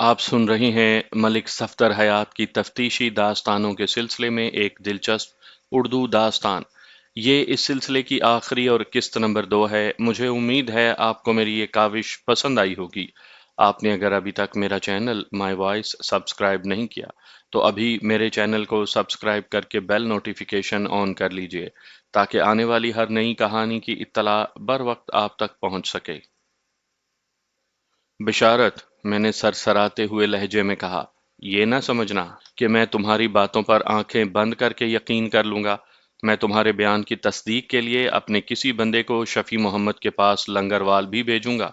آپ سن رہے ہیں ملک صفدر حیات کی تفتیشی داستانوں کے سلسلے میں ایک دلچسپ اردو داستان۔ یہ اس سلسلے کی آخری اور قسط نمبر 2 ہے۔ مجھے امید ہے آپ کو میری یہ کاوش پسند آئی ہوگی۔ آپ نے اگر ابھی تک میرا چینل مائی وائس سبسکرائب نہیں کیا تو ابھی میرے چینل کو سبسکرائب کر کے بیل نوٹیفیکیشن آن کر لیجئے تاکہ آنے والی ہر نئی کہانی کی اطلاع بر وقت آپ تک پہنچ سکے۔ بشارت، میں نے سرسراتے ہوئے لہجے میں کہا، یہ نہ سمجھنا کہ میں تمہاری باتوں پر آنکھیں بند کر کے یقین کر لوں گا۔ میں تمہارے بیان کی تصدیق کے لیے اپنے کسی بندے کو شفیع محمد کے پاس لنگروال بھی بھیجوں گا۔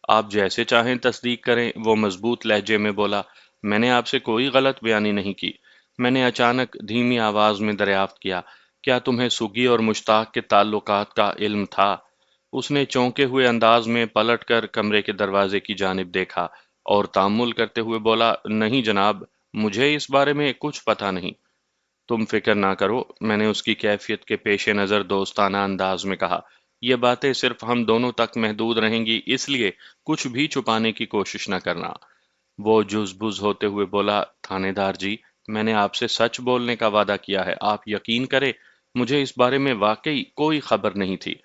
آپ جیسے چاہیں تصدیق کریں، وہ مضبوط لہجے میں بولا۔ میں نے آپ سے کوئی غلط بیانی نہیں کی۔ میں نے اچانک دھیمی آواز میں دریافت کیا، کیا تمہیں سگی اور مشتاق کے تعلقات کا علم تھا؟ اس نے چونکے ہوئے انداز میں پلٹ کر کمرے کے دروازے کی جانب دیکھا اور تامل کرتے ہوئے بولا، نہیں جناب، مجھے اس بارے میں کچھ پتہ نہیں۔ تم فکر نہ کرو، میں نے اس کی کیفیت کے پیش نظر دوستانہ انداز میں کہا، یہ باتیں صرف ہم دونوں تک محدود رہیں گی، اس لیے کچھ بھی چھپانے کی کوشش نہ کرنا۔ وہ جز بز ہوتے ہوئے بولا، تھانے دار جی، میں نے آپ سے سچ بولنے کا وعدہ کیا ہے، آپ یقین کریں، مجھے اس بارے میں واقعی کوئی خبر نہیں تھی۔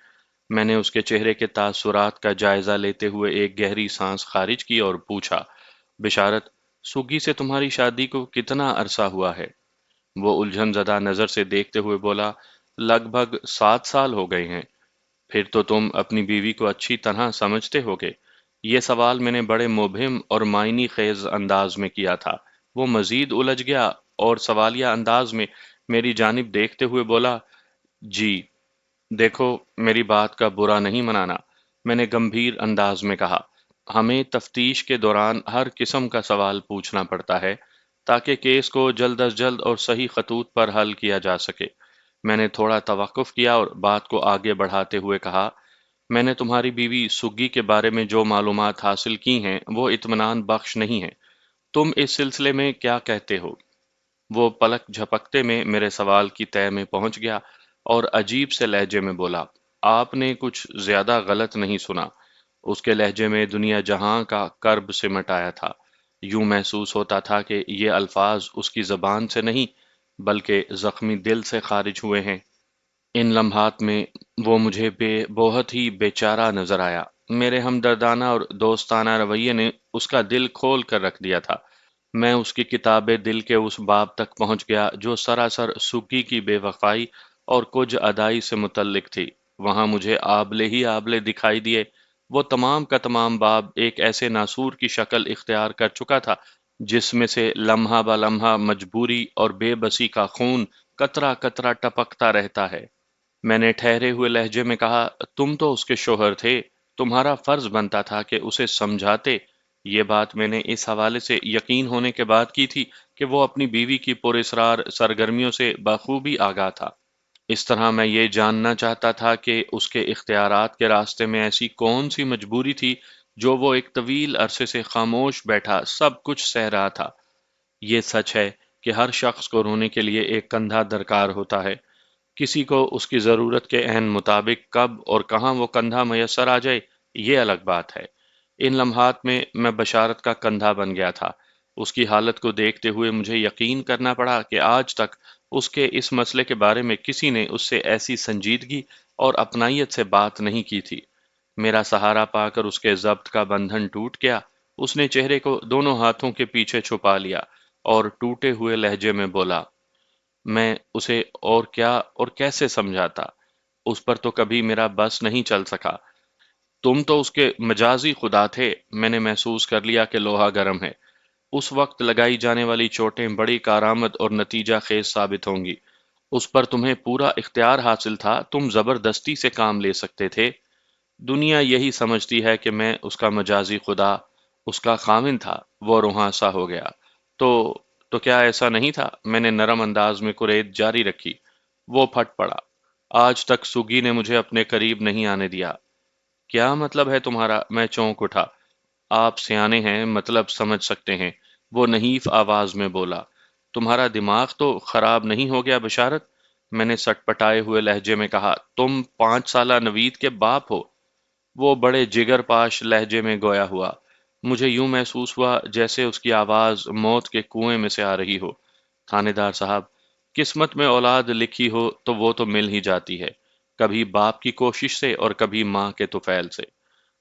میں نے اس کے چہرے کے تاثرات کا جائزہ لیتے ہوئے ایک گہری سانس خارج کی اور پوچھا، بشارت، سگی سے تمہاری شادی کو کتنا عرصہ ہوا ہے؟ وہ الجھن زدہ نظر سے دیکھتے ہوئے بولا، لگ بھگ 7 سال ہو گئے ہیں۔ پھر تو تم اپنی بیوی کو اچھی طرح سمجھتے ہوگے۔ یہ سوال میں نے بڑے مبہم اور معنی خیز انداز میں کیا تھا۔ وہ مزید الجھ گیا اور سوالیہ انداز میں میری جانب دیکھتے ہوئے بولا، جی۔ دیکھو، میری بات کا برا نہیں منانا، میں نے گمبھیر انداز میں کہا، ہمیں تفتیش کے دوران ہر قسم کا سوال پوچھنا پڑتا ہے تاکہ کیس کو جلد از جلد اور صحیح خطوط پر حل کیا جا سکے۔ میں نے تھوڑا توقف کیا اور بات کو آگے بڑھاتے ہوئے کہا، میں نے تمہاری بیوی سگی کے بارے میں جو معلومات حاصل کی ہیں وہ اطمینان بخش نہیں ہیں۔ تم اس سلسلے میں کیا کہتے ہو؟ وہ پلک جھپکتے میں میرے سوال کی تہہ میں پہنچ گیا اور عجیب سے لہجے میں بولا، آپ نے کچھ زیادہ غلط نہیں سنا۔ اس کے لہجے میں دنیا جہاں کا کرب سمٹ آیا تھا۔ یوں محسوس ہوتا تھا کہ یہ الفاظ اس کی زبان سے نہیں بلکہ زخمی دل سے خارج ہوئے ہیں۔ ان لمحات میں وہ مجھے بہت ہی بے چارہ نظر آیا۔ میرے ہمدردانہ اور دوستانہ رویے نے اس کا دل کھول کر رکھ دیا تھا۔ میں اس کی کتاب دل کے اس باب تک پہنچ گیا جو سراسر سگی کی بے وفائی اور کچھ ادائی سے متعلق تھی۔ وہاں مجھے آبلے ہی آبلے دکھائی دیے۔ وہ تمام کا تمام باب ایک ایسے ناسور کی شکل اختیار کر چکا تھا جس میں سے لمحہ با لمحہ مجبوری اور بے بسی کا خون قطرہ قطرہ ٹپکتا رہتا ہے۔ میں نے ٹھہرے ہوئے لہجے میں کہا، تم تو اس کے شوہر تھے، تمہارا فرض بنتا تھا کہ اسے سمجھاتے۔ یہ بات میں نے اس حوالے سے یقین ہونے کے بعد کی تھی کہ وہ اپنی بیوی کی پراسرار سرگرمیوں سے بخوبی آگاہ تھا۔ اس طرح میں یہ جاننا چاہتا تھا کہ اس کے اختیارات کے راستے میں ایسی کون سی مجبوری تھی جو وہ ایک طویل عرصے سے خاموش بیٹھا سب کچھ سہ رہا تھا۔ یہ سچ ہے کہ ہر شخص کو رونے کے لیے ایک کندھا درکار ہوتا ہے۔ کسی کو اس کی ضرورت کے عین مطابق کب اور کہاں وہ کندھا میسر آ جائے، یہ الگ بات ہے۔ ان لمحات میں بشارت کا کندھا بن گیا تھا۔ اس کی حالت کو دیکھتے ہوئے مجھے یقین کرنا پڑا کہ آج تک اس کے اس مسئلے کے بارے میں کسی نے اس سے ایسی سنجیدگی اور اپنائیت سے بات نہیں کی تھی۔ میرا سہارا پا کر اس کے ضبط کا بندھن ٹوٹ گیا۔ اس نے چہرے کو دونوں ہاتھوں کے پیچھے چھپا لیا اور ٹوٹے ہوئے لہجے میں بولا، میں اسے اور کیا اور کیسے سمجھاتا؟ اس پر تو کبھی میرا بس نہیں چل سکا۔ تم تو اس کے مجازی خدا تھے۔ میں نے محسوس کر لیا کہ لوہا گرم ہے۔ اس وقت لگائی جانے والی چوٹیں بڑی کارآمد اور نتیجہ خیز ثابت ہوں گی۔ اس پر تمہیں پورا اختیار حاصل تھا، تم زبردستی سے کام لے سکتے تھے۔ دنیا یہی سمجھتی ہے کہ میں اس کا مجازی خدا، اس کا خامن تھا۔ وہ روحاں سا ہو گیا۔ تو تو کیا ایسا نہیں تھا؟ میں نے نرم انداز میں کرید جاری رکھی۔ وہ پھٹ پڑا، آج تک سگی نے مجھے اپنے قریب نہیں آنے دیا۔ کیا مطلب ہے تمہارا؟ میں چونک اٹھا۔ آپ سیانے ہیں، مطلب سمجھ سکتے ہیں، وہ نحیف آواز میں بولا۔ تمہارا دماغ تو خراب نہیں ہو گیا بشارت؟ میں نے سٹ پٹائے ہوئے لہجے میں کہا، تم 5 سالہ نوید کے باپ ہو؟ وہ بڑے جگر پاش لہجے میں گویا ہوا، مجھے یوں محسوس ہوا جیسے اس کی آواز موت کے کنویں میں سے آ رہی ہو۔ تھانے دار صاحب، قسمت میں اولاد لکھی ہو تو وہ تو مل ہی جاتی ہے، کبھی باپ کی کوشش سے اور کبھی ماں کے طفیل سے۔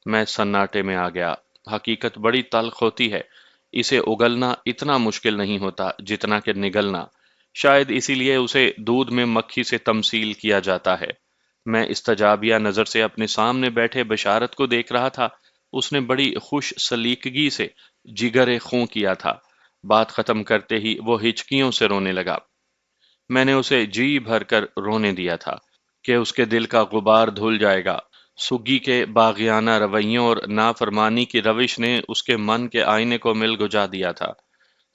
میں سناٹے میں آ گیا۔ حقیقت بڑی تلخ ہوتی ہے، اسے اگلنا اتنا مشکل نہیں ہوتا جتنا کہ نگلنا۔ شاید اسی لیے اسے دودھ میں مکھی سے تمثیل کیا جاتا ہے۔ میں استجابیہ نظر سے اپنے سامنے بیٹھے بشارت کو دیکھ رہا تھا۔ اس نے بڑی خوش سلیقگی سے جگر خوں کیا تھا۔ بات ختم کرتے ہی وہ ہچکیوں سے رونے لگا۔ میں نے اسے جی بھر کر رونے دیا تھا کہ اس کے دل کا غبار دھل جائے گا۔ سگی کے باغیانہ رویوں اور نافرمانی کی روش نے اس کے من کے آئینے کو مل گجا دیا تھا۔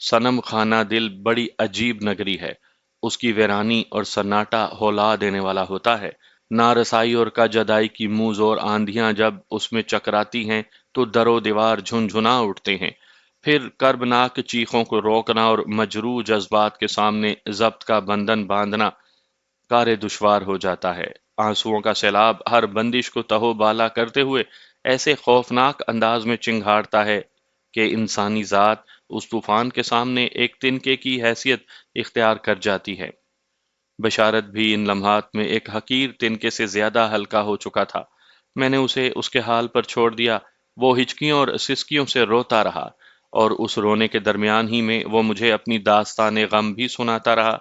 صنم خانہ دل بڑی عجیب نگری ہے۔ اس کی ویرانی اور سناٹا ہولا دینے والا ہوتا ہے۔ نارسائی اور کجادائی کی منہ زور آندھیاں جب اس میں چکراتی ہیں تو در و دیوار جھنجھنا اٹھتے ہیں۔ پھر کربناک چیخوں کو روکنا اور مجروح جذبات کے سامنے ضبط کا بندھن باندھنا کار دشوار ہو جاتا ہے۔ آنسوؤں کا سیلاب ہر بندش کو تہو بالا کرتے ہوئے ایسے خوفناک انداز میں چنگھاڑتا ہے کہ انسانی ذات اس طوفان کے سامنے ایک تنکے کی حیثیت اختیار کر جاتی ہے۔ بشارت بھی ان لمحات میں ایک حقیر تنکے سے زیادہ ہلکا ہو چکا تھا۔ میں نے اسے اس کے حال پر چھوڑ دیا۔ وہ ہچکیوں اور سسکیوں سے روتا رہا، اور اس رونے کے درمیان ہی میں وہ مجھے اپنی داستان غم بھی سناتا رہا۔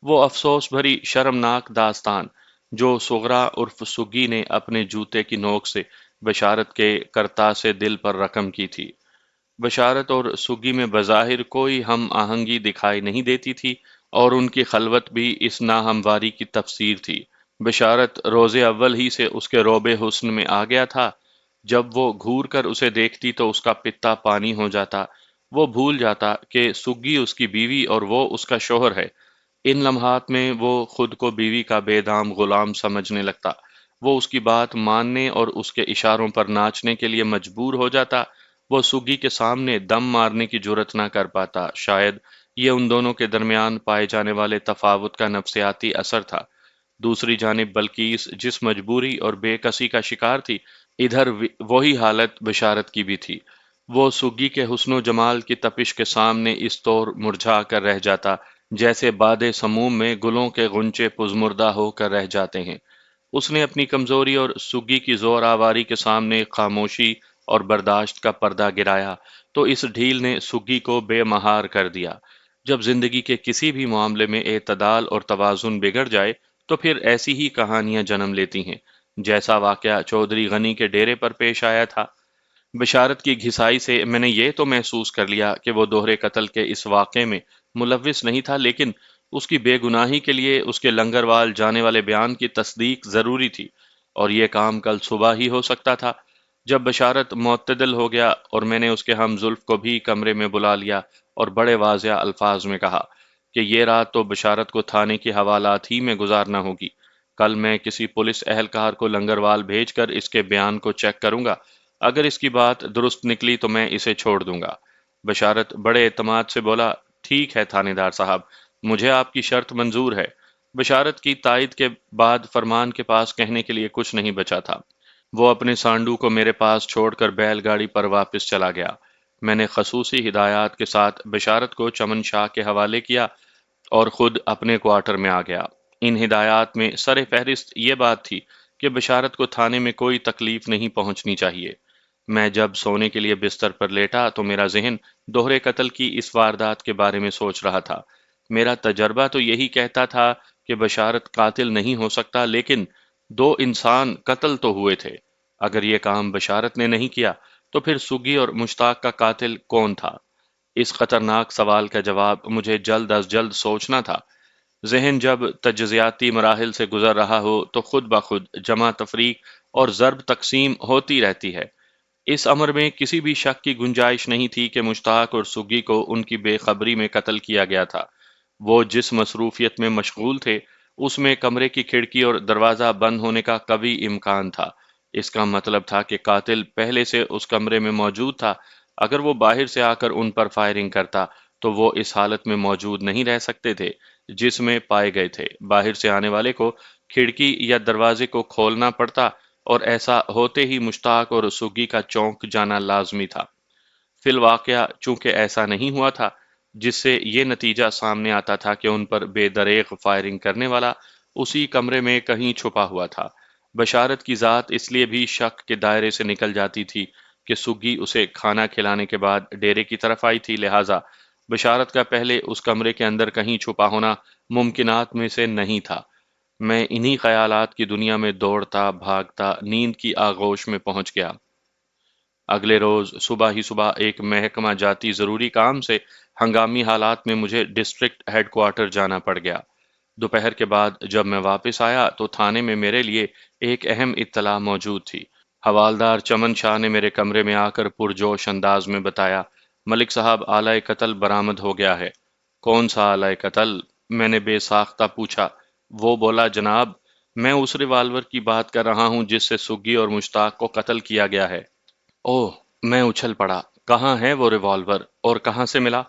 وہ افسوس بھری شرمناک داستان جو سغرا عرف سگی نے اپنے جوتے کی نوک سے بشارت کے کرتا سے دل پر رقم کی تھی۔ بشارت اور سگی میں بظاہر کوئی ہم آہنگی دکھائی نہیں دیتی تھی، اور ان کی خلوت بھی اس ناہمواری کی تفسیر تھی۔ بشارت روز اول ہی سے اس کے روبے حسن میں آ گیا تھا۔ جب وہ گھور کر اسے دیکھتی تو اس کا پتا پانی ہو جاتا۔ وہ بھول جاتا کہ سگی اس کی بیوی اور وہ اس کا شوہر ہے۔ ان لمحات میں وہ خود کو بیوی کا بے دام غلام سمجھنے لگتا۔ وہ اس کی بات ماننے اور اس کے اشاروں پر ناچنے کے لیے مجبور ہو جاتا۔ وہ سگی کے سامنے دم مارنے کی جرت نہ کر پاتا۔ شاید یہ ان دونوں کے درمیان پائے جانے والے تفاوت کا نفسیاتی اثر تھا۔ دوسری جانب بلقیس جس مجبوری اور بے کسی کا شکار تھی، ادھر وہی حالت بشارت کی بھی تھی۔ وہ سگی کے حسن و جمال کی تپش کے سامنے اس طور مرجھا کر رہ جاتا جیسے باد سموم میں گلوں کے غنچے پزمردہ ہو کر رہ جاتے ہیں۔ اس نے اپنی کمزوری اور سگی کی زور آواری کے سامنے خاموشی اور برداشت کا پردہ گرایا تو اس ڈھیل نے سگی کو بے مہار کر دیا۔ جب زندگی کے کسی بھی معاملے میں اعتدال اور توازن بگڑ جائے تو پھر ایسی ہی کہانیاں جنم لیتی ہیں، جیسا واقعہ چودھری غنی کے ڈیرے پر پیش آیا تھا۔ بشارت کی گھسائی سے میں نے یہ تو محسوس کر لیا کہ وہ دوہرے قتل کے اس واقعے میں ملوث نہیں تھا، لیکن اس کی بے گناہی کے لیے اس کے لنگروال جانے والے بیان کی تصدیق ضروری تھی، اور یہ کام کل صبح ہی ہو سکتا تھا۔ جب بشارت معتدل ہو گیا اور میں نے اس کے ہم زلف کو بھی کمرے میں بلا لیا اور بڑے واضح الفاظ میں کہا کہ یہ رات تو بشارت کو تھانے کی حوالات ہی میں گزارنا ہوگی۔ کل میں کسی پولیس اہلکار کو لنگروال بھیج کر اس کے بیان کو چیک کروں گا۔ اگر اس کی بات درست نکلی تو میں اسے چھوڑ دوں گا۔ بشارت بڑے اعتماد سے بولا، ٹھیک ہے تھانے دار صاحب، مجھے آپ کی شرط منظور ہے۔ بشارت کی تائید کے بعد فرمان کے پاس کہنے کے لیے کچھ نہیں بچا تھا۔ وہ اپنے سانڈو کو میرے پاس چھوڑ کر بیل گاڑی پر واپس چلا گیا۔ میں نے خصوصی ہدایات کے ساتھ بشارت کو چمن شاہ کے حوالے کیا اور خود اپنے کوارٹر میں آ گیا۔ ان ہدایات میں سر فہرست یہ بات تھی کہ بشارت کو تھانے میں کوئی تکلیف نہیں پہنچنی چاہیے۔ میں جب سونے کے لیے بستر پر لیٹا تو میرا ذہن دوہرے قتل کی اس واردات کے بارے میں سوچ رہا تھا۔ میرا تجربہ تو یہی کہتا تھا کہ بشارت قاتل نہیں ہو سکتا، لیکن دو انسان قتل تو ہوئے تھے۔ اگر یہ کام بشارت نے نہیں کیا تو پھر سگی اور مشتاق کا قاتل کون تھا؟ اس خطرناک سوال کا جواب مجھے جلد از جلد سوچنا تھا۔ ذہن جب تجزیاتی مراحل سے گزر رہا ہو تو خود بخود جمع تفریق اور ضرب تقسیم ہوتی رہتی ہے۔ اس امر میں کسی بھی شک کی گنجائش نہیں تھی کہ مشتاق اور سگی کو ان کی بے خبری میں قتل کیا گیا تھا۔ وہ جس مصروفیت میں مشغول تھے، اس میں کمرے کی کھڑکی اور دروازہ بند ہونے کا قوی امکان تھا۔ اس کا مطلب تھا کہ قاتل پہلے سے اس کمرے میں موجود تھا۔ اگر وہ باہر سے آ کر ان پر فائرنگ کرتا تو وہ اس حالت میں موجود نہیں رہ سکتے تھے جس میں پائے گئے تھے۔ باہر سے آنے والے کو کھڑکی یا دروازے کو کھولنا پڑتا، اور ایسا ہوتے ہی مشتاق اور سگی کا چونک جانا لازمی تھا۔ فی الواقعہ چونکہ ایسا نہیں ہوا تھا، جس سے یہ نتیجہ سامنے آتا تھا کہ ان پر بے دریغ فائرنگ کرنے والا اسی کمرے میں کہیں چھپا ہوا تھا۔ بشارت کی ذات اس لیے بھی شک کے دائرے سے نکل جاتی تھی کہ سگی اسے کھانا کھلانے کے بعد ڈیرے کی طرف آئی تھی، لہٰذا بشارت کا پہلے اس کمرے کے اندر کہیں چھپا ہونا ممکنات میں سے نہیں تھا۔ میں انہی خیالات کی دنیا میں دوڑتا بھاگتا نیند کی آغوش میں پہنچ گیا۔ اگلے روز صبح ہی صبح ایک محکمہ جاتی ضروری کام سے ہنگامی حالات میں مجھے ڈسٹرکٹ ہیڈ کوارٹر جانا پڑ گیا۔ دوپہر کے بعد جب میں واپس آیا تو تھانے میں میرے لیے ایک اہم اطلاع موجود تھی۔ حوالدار چمن شاہ نے میرے کمرے میں آ کر پرجوش انداز میں بتایا، ملک صاحب، آلہ قتل برآمد ہو گیا ہے۔ کون سا آلہ قتل؟ میں نے بے ساختہ پوچھا۔ وہ بولا، جناب، میں اس ریوالور کی بات کر رہا ہوں جس سے سگی اور مشتاق کو قتل کیا گیا ہے۔ اوہ! میں اچھل پڑا۔ کہاں ہے وہ ریوالور اور کہاں سے ملا؟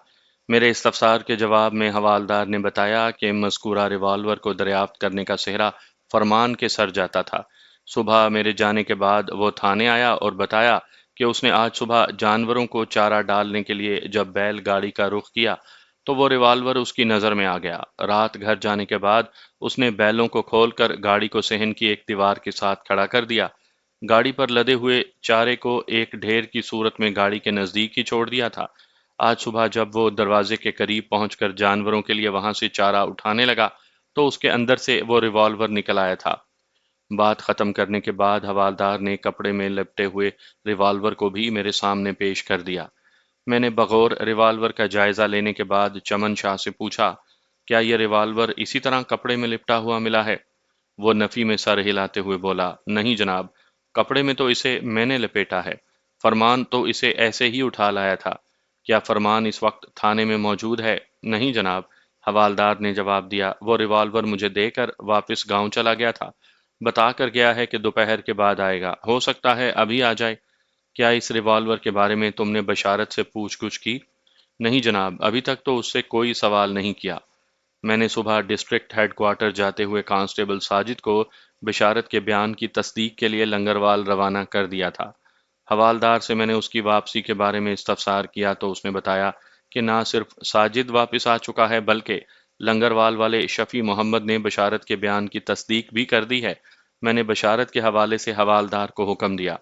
میرے استفسار کے جواب میں حوالدار نے بتایا کہ مذکورہ ریوالور کو دریافت کرنے کا سہرا فرمان کے سر جاتا تھا۔ صبح میرے جانے کے بعد وہ تھانے آیا اور بتایا کہ اس نے آج صبح جانوروں کو چارہ ڈالنے کے لیے جب بیل گاڑی کا رخ کیا تو وہ ریوالور اس کی نظر میں آ گیا۔ رات گھر جانے کے بعد اس نے بیلوں کو کھول کر گاڑی کو صحن کی ایک دیوار کے ساتھ کھڑا کر دیا۔ گاڑی پر لدے ہوئے چارے کو ایک ڈھیر کی صورت میں گاڑی کے نزدیک ہی چھوڑ دیا تھا۔ آج صبح جب وہ دروازے کے قریب پہنچ کر جانوروں کے لیے وہاں سے چارہ اٹھانے لگا تو اس کے اندر سے وہ ریوالور نکل آیا تھا۔ بات ختم کرنے کے بعد حوالدار نے کپڑے میں لپٹے ہوئے ریوالور کو بھی میرے سامنے پیش کر دیا۔ میں نے بغور ریوالور کا جائزہ لینے کے بعد چمن شاہ سے پوچھا، کیا یہ ریوالور اسی طرح کپڑے میں لپٹا ہوا ملا ہے؟ وہ نفی میں سر ہلاتے ہوئے بولا، نہیں جناب، کپڑے میں تو اسے میں نے لپیٹا ہے۔ فرمان تو اسے ایسے ہی اٹھا لایا تھا۔ کیا فرمان اس وقت تھانے میں موجود ہے؟ نہیں جناب، حوالدار نے جواب دیا۔ وہ ریوالور مجھے دے کر واپس گاؤں چلا گیا تھا۔ بتا کر گیا ہے کہ دوپہر کے بعد آئے گا، ہو سکتا ہے ابھی آ جائے۔ کیا اس ریوالور کے بارے میں تم نے بشارت سے پوچھ گچھ کی؟ نہیں جناب، ابھی تک تو اس سے کوئی سوال نہیں کیا۔ میں نے صبح ڈسٹرکٹ ہیڈ کوارٹر جاتے ہوئے کانسٹیبل ساجد کو بشارت کے بیان کی تصدیق کے لیے لنگروال روانہ کر دیا تھا۔ حوالدار سے میں نے اس کی واپسی کے بارے میں استفسار کیا تو اس نے بتایا کہ نہ صرف ساجد واپس آ چکا ہے بلکہ لنگروال والے شفیع محمد نے بشارت کے بیان کی تصدیق بھی کر دی ہے۔ میں نے بشارت کے حوالے سے حوالدار کو حکم دیا،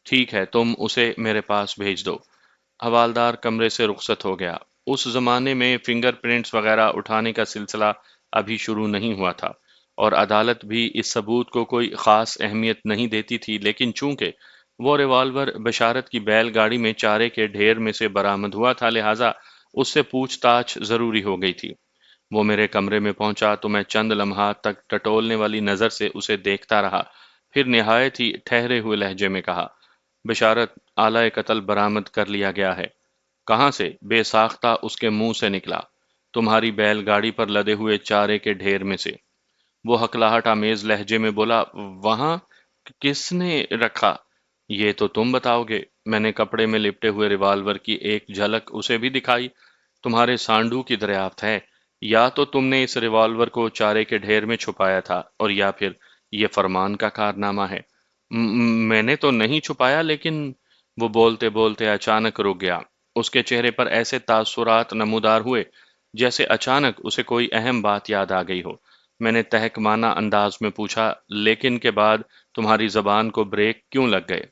ٹھیک ہے، تم اسے میرے پاس بھیج دو۔ حوالدار کمرے سے رخصت ہو گیا۔ اس زمانے میں فنگر پرنٹس وغیرہ اٹھانے کا سلسلہ ابھی شروع نہیں ہوا تھا اور عدالت بھی اس ثبوت کو کوئی خاص اہمیت نہیں دیتی تھی، لیکن چونکہ وہ ریوالور بشارت کی بیل گاڑی میں چارے کے ڈھیر میں سے برآمد ہوا تھا، لہٰذا اس سے پوچھ تاچھ ضروری ہو گئی تھی۔ وہ میرے کمرے میں پہنچا تو میں چند لمحات تک ٹٹولنے والی نظر سے اسے دیکھتا رہا، پھر نہایت ہی ٹھہرے ہوئے لہجے میں کہا، بشارت، آلہ قتل برآمد کر لیا گیا ہے۔ کہاں سے؟ بے ساختہ اس کے منہ سے نکلا، تمہاری بیل گاڑی پر لدے ہوئے چارے کے ڈھیر میں سے۔ وہ ہکلاہٹ آمیز لہجے میں بولا، وہاں کس نے رکھا؟ یہ تو تم بتاؤ گے۔ میں نے کپڑے میں لپٹے ہوئے ریوالور کی ایک جھلک اسے بھی دکھائی۔ تمہارے سانڈو کی دریافت ہے، یا تو تم نے اس ریوالور کو چارے کے ڈھیر میں چھپایا تھا اور یا پھر یہ فرمان کا کارنامہ ہے۔ میں نے تو نہیں چھپایا، لیکن وہ بولتے بولتے اچانک رک گیا۔ اس کے چہرے پر ایسے تاثرات نمودار ہوئے جیسے اچانک اسے کوئی اہم بات یاد آ گئی ہو۔ میں نے تہکمانہ انداز میں پوچھا، لیکن کے بعد تمہاری زبان کو بریک کیوں لگ گئے؟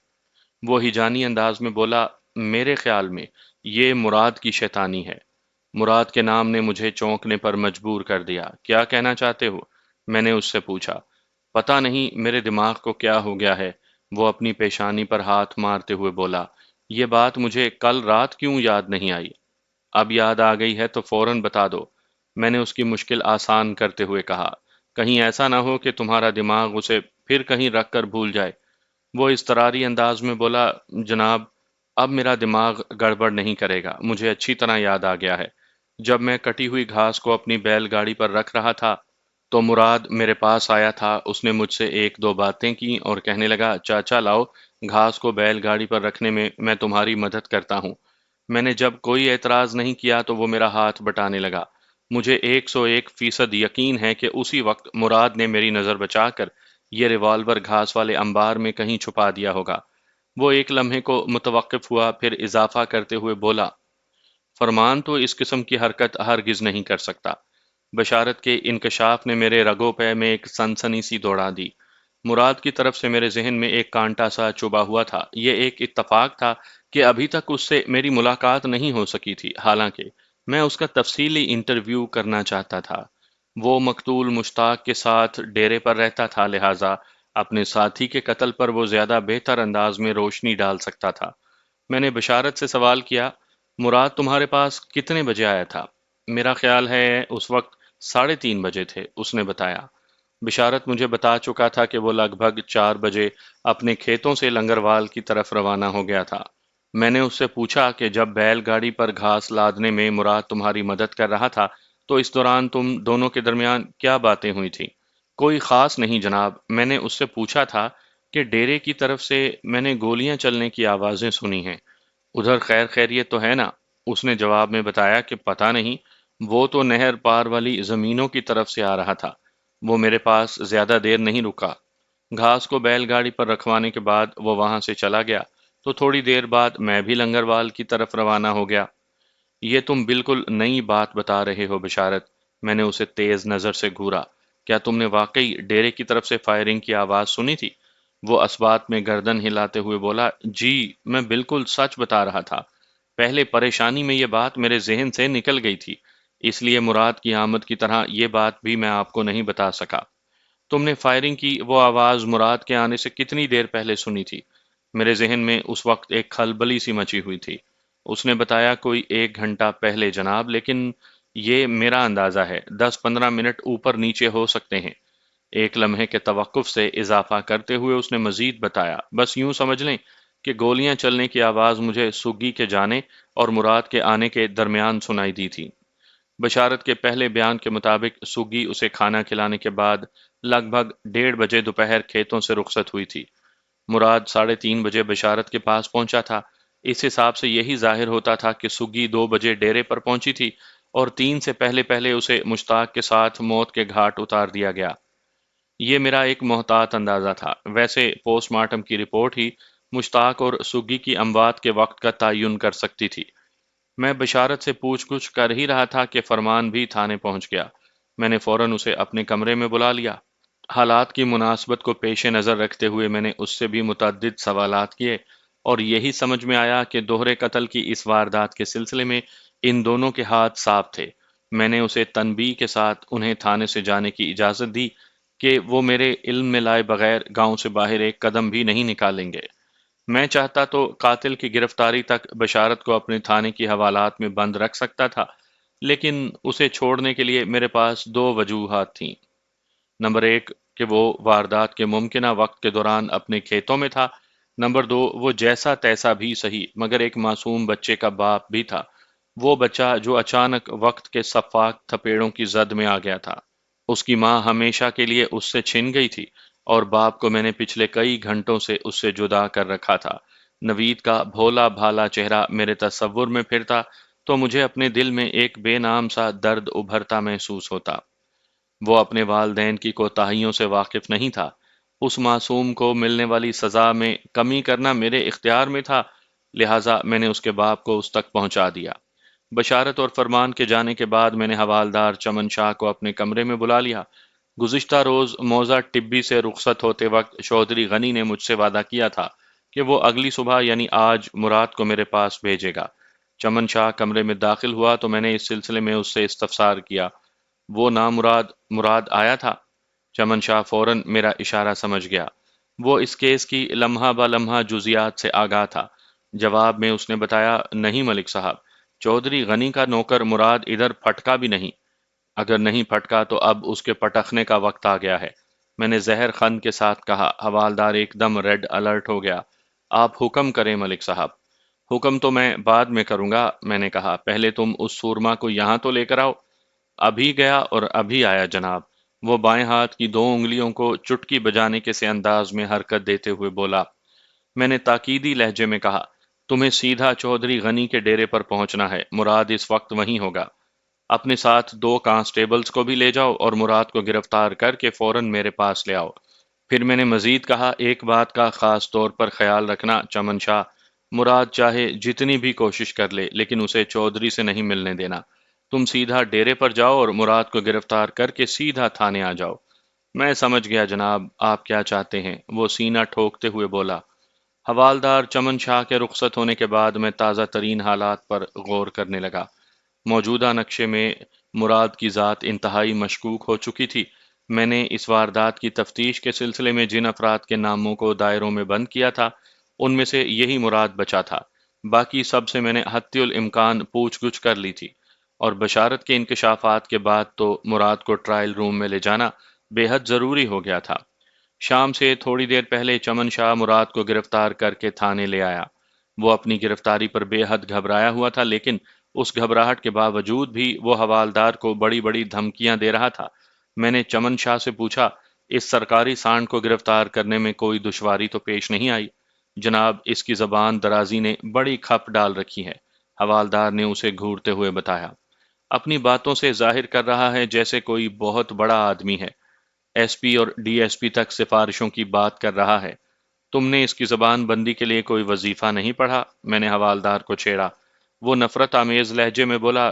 وہ ہیجانی انداز میں بولا، میرے خیال میں یہ مراد کی شیطانی ہے۔ مراد کے نام نے مجھے چونکنے پر مجبور کر دیا۔ کیا کہنا چاہتے ہو؟ میں نے اس سے پوچھا۔ پتہ نہیں میرے دماغ کو کیا ہو گیا ہے، وہ اپنی پیشانی پر ہاتھ مارتے ہوئے بولا، یہ بات مجھے کل رات کیوں یاد نہیں آئی؟ اب یاد آ گئی ہے تو فوراً بتا دو۔ میں نے اس کی مشکل آسان کرتے ہوئے کہا، کہیں ایسا نہ ہو کہ تمہارا دماغ اسے پھر کہیں رکھ کر بھول جائے۔ وہ اضطراری انداز میں بولا، جناب، اب میرا دماغ گڑبڑ نہیں کرے گا، مجھے اچھی طرح یاد آ گیا ہے۔ جب میں کٹی ہوئی گھاس کو اپنی بیل گاڑی پر رکھ رہا تھا تو مراد میرے پاس آیا تھا۔ اس نے مجھ سے ایک دو باتیں کی اور کہنے لگا، چاچا لاؤ، گھاس کو بیل گاڑی پر رکھنے میں تمہاری مدد کرتا ہوں۔ میں نے جب کوئی اعتراض نہیں کیا تو وہ میرا ہاتھ بٹانے لگا۔ مجھے 101% یقین ہے کہ اسی وقت مراد نے میری نظر بچا کر یہ ریوالور گھاس والے انبار میں کہیں چھپا دیا ہوگا۔ وہ ایک لمحے کو متوقف ہوا، پھر اضافہ کرتے ہوئے بولا، فرمان تو اس قسم کی حرکت ہرگز نہیں کر سکتا۔ بشارت کے انکشاف نے میرے رگوں پہ میں ایک سنسنی سی دوڑا دی۔ مراد کی طرف سے میرے ذہن میں ایک کانٹا سا چبھا ہوا تھا۔ یہ ایک اتفاق تھا کہ ابھی تک اس سے میری ملاقات نہیں ہو سکی تھی، حالانکہ میں اس کا تفصیلی انٹرویو کرنا چاہتا تھا۔ وہ مقتول مشتاق کے ساتھ ڈیرے پر رہتا تھا، لہٰذا اپنے ساتھی کے قتل پر وہ زیادہ بہتر انداز میں روشنی ڈال سکتا تھا۔ میں نے بشارت سے سوال کیا، مراد تمہارے پاس کتنے بجے آیا تھا؟ میرا خیال ہے اس وقت 3:30 بجے تھے، اس نے بتایا۔ بشارت مجھے بتا چکا تھا کہ وہ لگ بھگ 4 بجے اپنے کھیتوں سے لنگروال کی طرف روانہ ہو گیا تھا۔ میں نے اس سے پوچھا کہ جب بیل گاڑی پر گھاس لادنے میں مراد تمہاری مدد کر رہا تھا تو اس دوران تم دونوں کے درمیان کیا باتیں ہوئی تھیں؟ کوئی خاص نہیں جناب، میں نے اس سے پوچھا تھا کہ ڈیرے کی طرف سے میں نے گولیاں چلنے کی آوازیں سنی ہیں، ادھر خیر خیریت تو ہے نا؟ اس نے جواب میں بتایا کہ پتہ نہیں، وہ تو نہر پار والی زمینوں کی طرف سے آ رہا تھا۔ وہ میرے پاس زیادہ دیر نہیں رکا۔ گھاس کو بیل گاڑی پر رکھوانے کے بعد وہ وہاں سے چلا گیا تو تھوڑی دیر بعد میں بھی لنگروال کی طرف روانہ ہو گیا۔ یہ تم بالکل نئی بات بتا رہے ہو بشارت، میں نے اسے تیز نظر سے گھورا۔ کیا تم نے واقعی ڈیرے کی طرف سے فائرنگ کی آواز سنی تھی؟ وہ اسبات میں گردن ہلاتے ہوئے بولا، جی، میں بالکل سچ بتا رہا تھا۔ پہلے پریشانی میں یہ بات میرے ذہن سے نکل گئی تھی، اس لیے مراد کی آمد کی طرح یہ بات بھی میں آپ کو نہیں بتا سکا۔ تم نے فائرنگ کی وہ آواز مراد کے آنے سے کتنی دیر پہلے سنی تھی؟ میرے ذہن میں اس وقت ایک خلبلی سی مچی ہوئی تھی۔ اس نے بتایا کوئی 1 گھنٹہ پہلے جناب، لیکن یہ میرا اندازہ ہے، 10-15 منٹ اوپر نیچے ہو سکتے ہیں۔ ایک لمحے کے توقف سے اضافہ کرتے ہوئے اس نے مزید بتایا، بس یوں سمجھ لیں کہ گولیاں چلنے کی آواز مجھے سگی کے جانے اور مراد کے آنے کے درمیان سنائی دی تھی۔ بشارت کے پہلے بیان کے مطابق سگی اسے کھانا کھلانے کے بعد لگ بھگ 1:30 بجے دوپہر کھیتوں سے رخصت ہوئی تھی۔ مراد 3:30 بجے بشارت کے پاس پہنچا تھا۔ اس حساب سے یہی ظاہر ہوتا تھا کہ سگی 2 بجے ڈیرے پر پہنچی تھی اور 3 سے پہلے پہلے اسے مشتاق کے ساتھ موت کے گھاٹ اتار دیا گیا۔ یہ میرا ایک محتاط اندازہ تھا، ویسے پوسٹ مارٹم کی رپورٹ ہی مشتاق اور سگی کی اموات کے وقت کا تعین کر سکتی تھی۔ میں بشارت سے پوچھ گچھ کر ہی رہا تھا کہ فرمان بھی تھانے پہنچ گیا۔ میں نے فوراً اسے اپنے کمرے میں بلا لیا۔ حالات کی مناسبت کو پیش نظر رکھتے ہوئے میں نے اس سے بھی متعدد سوالات کیے اور یہی سمجھ میں آیا کہ دوہرے قتل کی اس واردات کے سلسلے میں ان دونوں کے ہاتھ صاف تھے۔ میں نے اسے تنبیہ کے ساتھ انہیں تھانے سے جانے کی اجازت دی کہ وہ میرے علم میں لائے بغیر گاؤں سے باہر ایک قدم بھی نہیں نکالیں گے۔ میں چاہتا تو قاتل کی گرفتاری تک بشارت کو اپنے تھانے کی حوالات میں بند رکھ سکتا تھا، لیکن اسے چھوڑنے کے لیے میرے پاس 2 وجوہات تھیں۔ نمبر 1 کہ وہ واردات کے ممکنہ وقت کے دوران اپنے کھیتوں میں تھا۔ نمبر 2 وہ جیسا تیسا بھی صحیح مگر ایک معصوم بچے کا باپ بھی تھا، وہ بچہ جو اچانک وقت کے سفاک تھپیڑوں کی زد میں آ گیا تھا۔ اس کی ماں ہمیشہ کے لیے اس سے چھن گئی تھی اور باپ کو میں نے پچھلے کئی گھنٹوں سے اس سے جدا کر رکھا تھا۔ نوید کا بھولا بھالا چہرہ میرے تصور میں پھرتا تو مجھے اپنے دل میں ایک بے نام سا درد ابھرتا محسوس ہوتا۔ وہ اپنے والدین کی کوتاہیوں سے واقف نہیں تھا۔ اس معصوم کو ملنے والی سزا میں کمی کرنا میرے اختیار میں تھا، لہٰذا میں نے اس کے باپ کو اس تک پہنچا دیا۔ بشارت اور فرمان کے جانے کے بعد میں نے حوالدار چمن شاہ کو اپنے کمرے میں بلا لیا۔ گزشتہ روز موزہ ٹبی سے رخصت ہوتے وقت چودھری غنی نے مجھ سے وعدہ کیا تھا کہ وہ اگلی صبح یعنی آج مراد کو میرے پاس بھیجے گا۔ چمن شاہ کمرے میں داخل ہوا تو میں نے اس سلسلے میں اس سے استفسار کیا، وہ مراد آیا تھا؟ چمن شاہ فوراً میرا اشارہ سمجھ گیا۔ وہ اس کیس کی لمحہ بہ لمحہ جزیات سے آگاہ تھا۔ جواب میں اس نے بتایا، نہیں ملک صاحب، چودھری غنی کا نوکر مراد ادھر پھٹکا بھی نہیں۔ اگر نہیں پھٹکا تو اب اس کے پٹخنے کا وقت آ گیا ہے، میں نے زہر خند کے ساتھ کہا۔ حوالدار ایک دم ریڈ الرٹ ہو گیا۔ آپ حکم کریں ملک صاحب۔ حکم تو میں بعد میں کروں گا، میں نے کہا، پہلے تم اس سورما کو یہاں تو لے کر آؤ۔ ابھی گیا اور ابھی آیا جناب، وہ بائیں ہاتھ کی 2 انگلیوں کو چٹکی بجانے کے سے انداز میں حرکت دیتے ہوئے بولا۔ میں نے تاکیدی لہجے میں کہا، تمہیں سیدھا چودھری غنی کے ڈیرے پر پہنچنا ہے، مراد اس وقت وہیں ہوگا۔ اپنے ساتھ 2 کانسٹیبلز کو بھی لے جاؤ اور مراد کو گرفتار کر کے فوراً میرے پاس لے آؤ۔ پھر میں نے مزید کہا، ایک بات کا خاص طور پر خیال رکھنا چمن شاہ، مراد چاہے جتنی بھی کوشش کر لے لیکن اسے چودھری سے نہیں ملنے دینا۔ تم سیدھا ڈیرے پر جاؤ اور مراد کو گرفتار کر کے سیدھا تھانے آ جاؤ۔ میں سمجھ گیا جناب، آپ کیا چاہتے ہیں، وہ سینہ ٹھوکتے ہوئے بولا۔ حوالدار چمن شاہ کے رخصت ہونے کے بعد میں تازہ ترین حالات پر غور کرنے لگا۔ موجودہ نقشے میں مراد کی ذات انتہائی مشکوک ہو چکی تھی۔ میں نے اس واردات کی تفتیش کے سلسلے میں جن افراد کے ناموں کو دائروں میں بند کیا تھا، ان میں سے یہی مراد بچا تھا۔ باقی سب سے میں نے حتی الامکان پوچھ گچھ کر لی تھی، اور بشارت کے انکشافات کے بعد تو مراد کو ٹرائل روم میں لے جانا بے حد ضروری ہو گیا تھا۔ شام سے تھوڑی دیر پہلے چمن شاہ مراد کو گرفتار کر کے تھانے لے آیا۔ وہ اپنی گرفتاری پر بے حد گھبرایا ہوا تھا، لیکن اس گھبراہٹ کے باوجود بھی وہ حوالدار کو بڑی بڑی دھمکیاں دے رہا تھا۔ میں نے چمن شاہ سے پوچھا، اس سرکاری سانڈ کو گرفتار کرنے میں کوئی دشواری تو پیش نہیں آئی؟ جناب، اس کی زبان درازی نے بڑی کھپ ڈال رکھی ہے، حوالدار نے اسے گھورتے ہوئے بتایا۔ اپنی باتوں سے ظاہر کر رہا ہے جیسے کوئی بہت بڑا آدمی ہے، ایس پی اور ڈی ایس پی تک سفارشوں کی بات کر رہا ہے۔ تم نے اس کی زبان بندی کے لیے کوئی وظیفہ نہیں پڑھا؟ میں نے حوالدار کو چھیڑا۔ وہ نفرت آمیز لہجے میں بولا،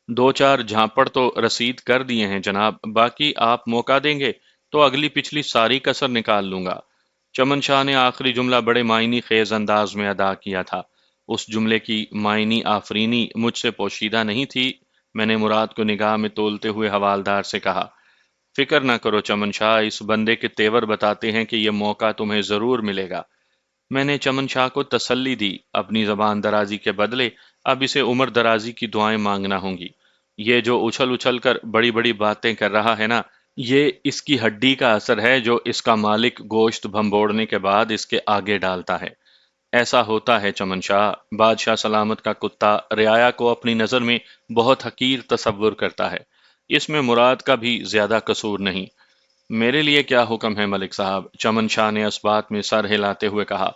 دو چار جھانپڑ تو رسید کر دیے ہیں جناب، باقی آپ موقع دیں گے تو اگلی پچھلی ساری کسر نکال لوں گا۔ چمن شاہ نے آخری جملہ بڑے معنی خیز انداز میں ادا کیا تھا۔ اس جملے کی معنی آفرینی مجھ سے پوشیدہ نہیں تھی۔ میں نے مراد کو نگاہ میں تولتے ہوئے حوالدار سے کہا، فکر نہ کرو چمن شاہ، اس بندے کے تیور بتاتے ہیں کہ یہ موقع تمہیں ضرور ملے گا۔ میں نے چمن شاہ کو تسلی دی، اپنی زبان درازی کے بدلے اب اسے عمر درازی کی دعائیں مانگنا ہوں گی۔ یہ جو اچھل اچھل کر بڑی بڑی باتیں کر رہا ہے نا، یہ اس کی ہڈی کا اثر ہے جو اس کا مالک گوشت بھمبوڑنے کے بعد اس کے آگے ڈالتا ہے۔ ایسا ہوتا ہے چمن شاہ، بادشاہ سلامت کا کتا رعایا کو اپنی نظر میں بہت حقیر تصور کرتا ہے۔ اس میں مراد کا بھی زیادہ قصور نہیں۔ میرے لیے کیا حکم ہے ملک صاحب؟ چمن شاہ نے اس بات میں سر ہلاتے ہوئے کہا،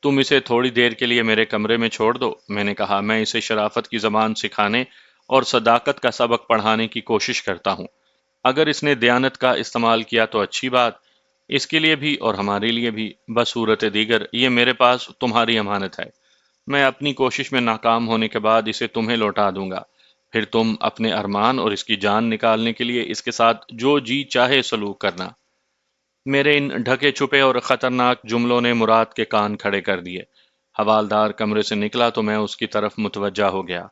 تم اسے تھوڑی دیر کے لیے میرے کمرے میں چھوڑ دو۔ میں نے کہا، میں اسے شرافت کی زبان سکھانے اور صداقت کا سبق پڑھانے کی کوشش کرتا ہوں۔ اگر اس نے دیانت کا استعمال کیا تو اچھی بات، اس کے لیے بھی اور ہمارے لیے بھی۔ بصورت دیگر یہ میرے پاس تمہاری امانت ہے۔ میں اپنی کوشش میں ناکام ہونے کے بعد اسے تمہیں لوٹا دوں گا۔ پھر تم اپنے ارمان اور اس کی جان نکالنے کے لیے اس کے ساتھ جو جی چاہے سلوک کرنا۔ میرے ان ڈھکے چھپے اور خطرناک جملوں نے مراد کے کان کھڑے کر دیے۔ حوالدار کمرے سے نکلا تو میں اس کی طرف متوجہ ہو گیا۔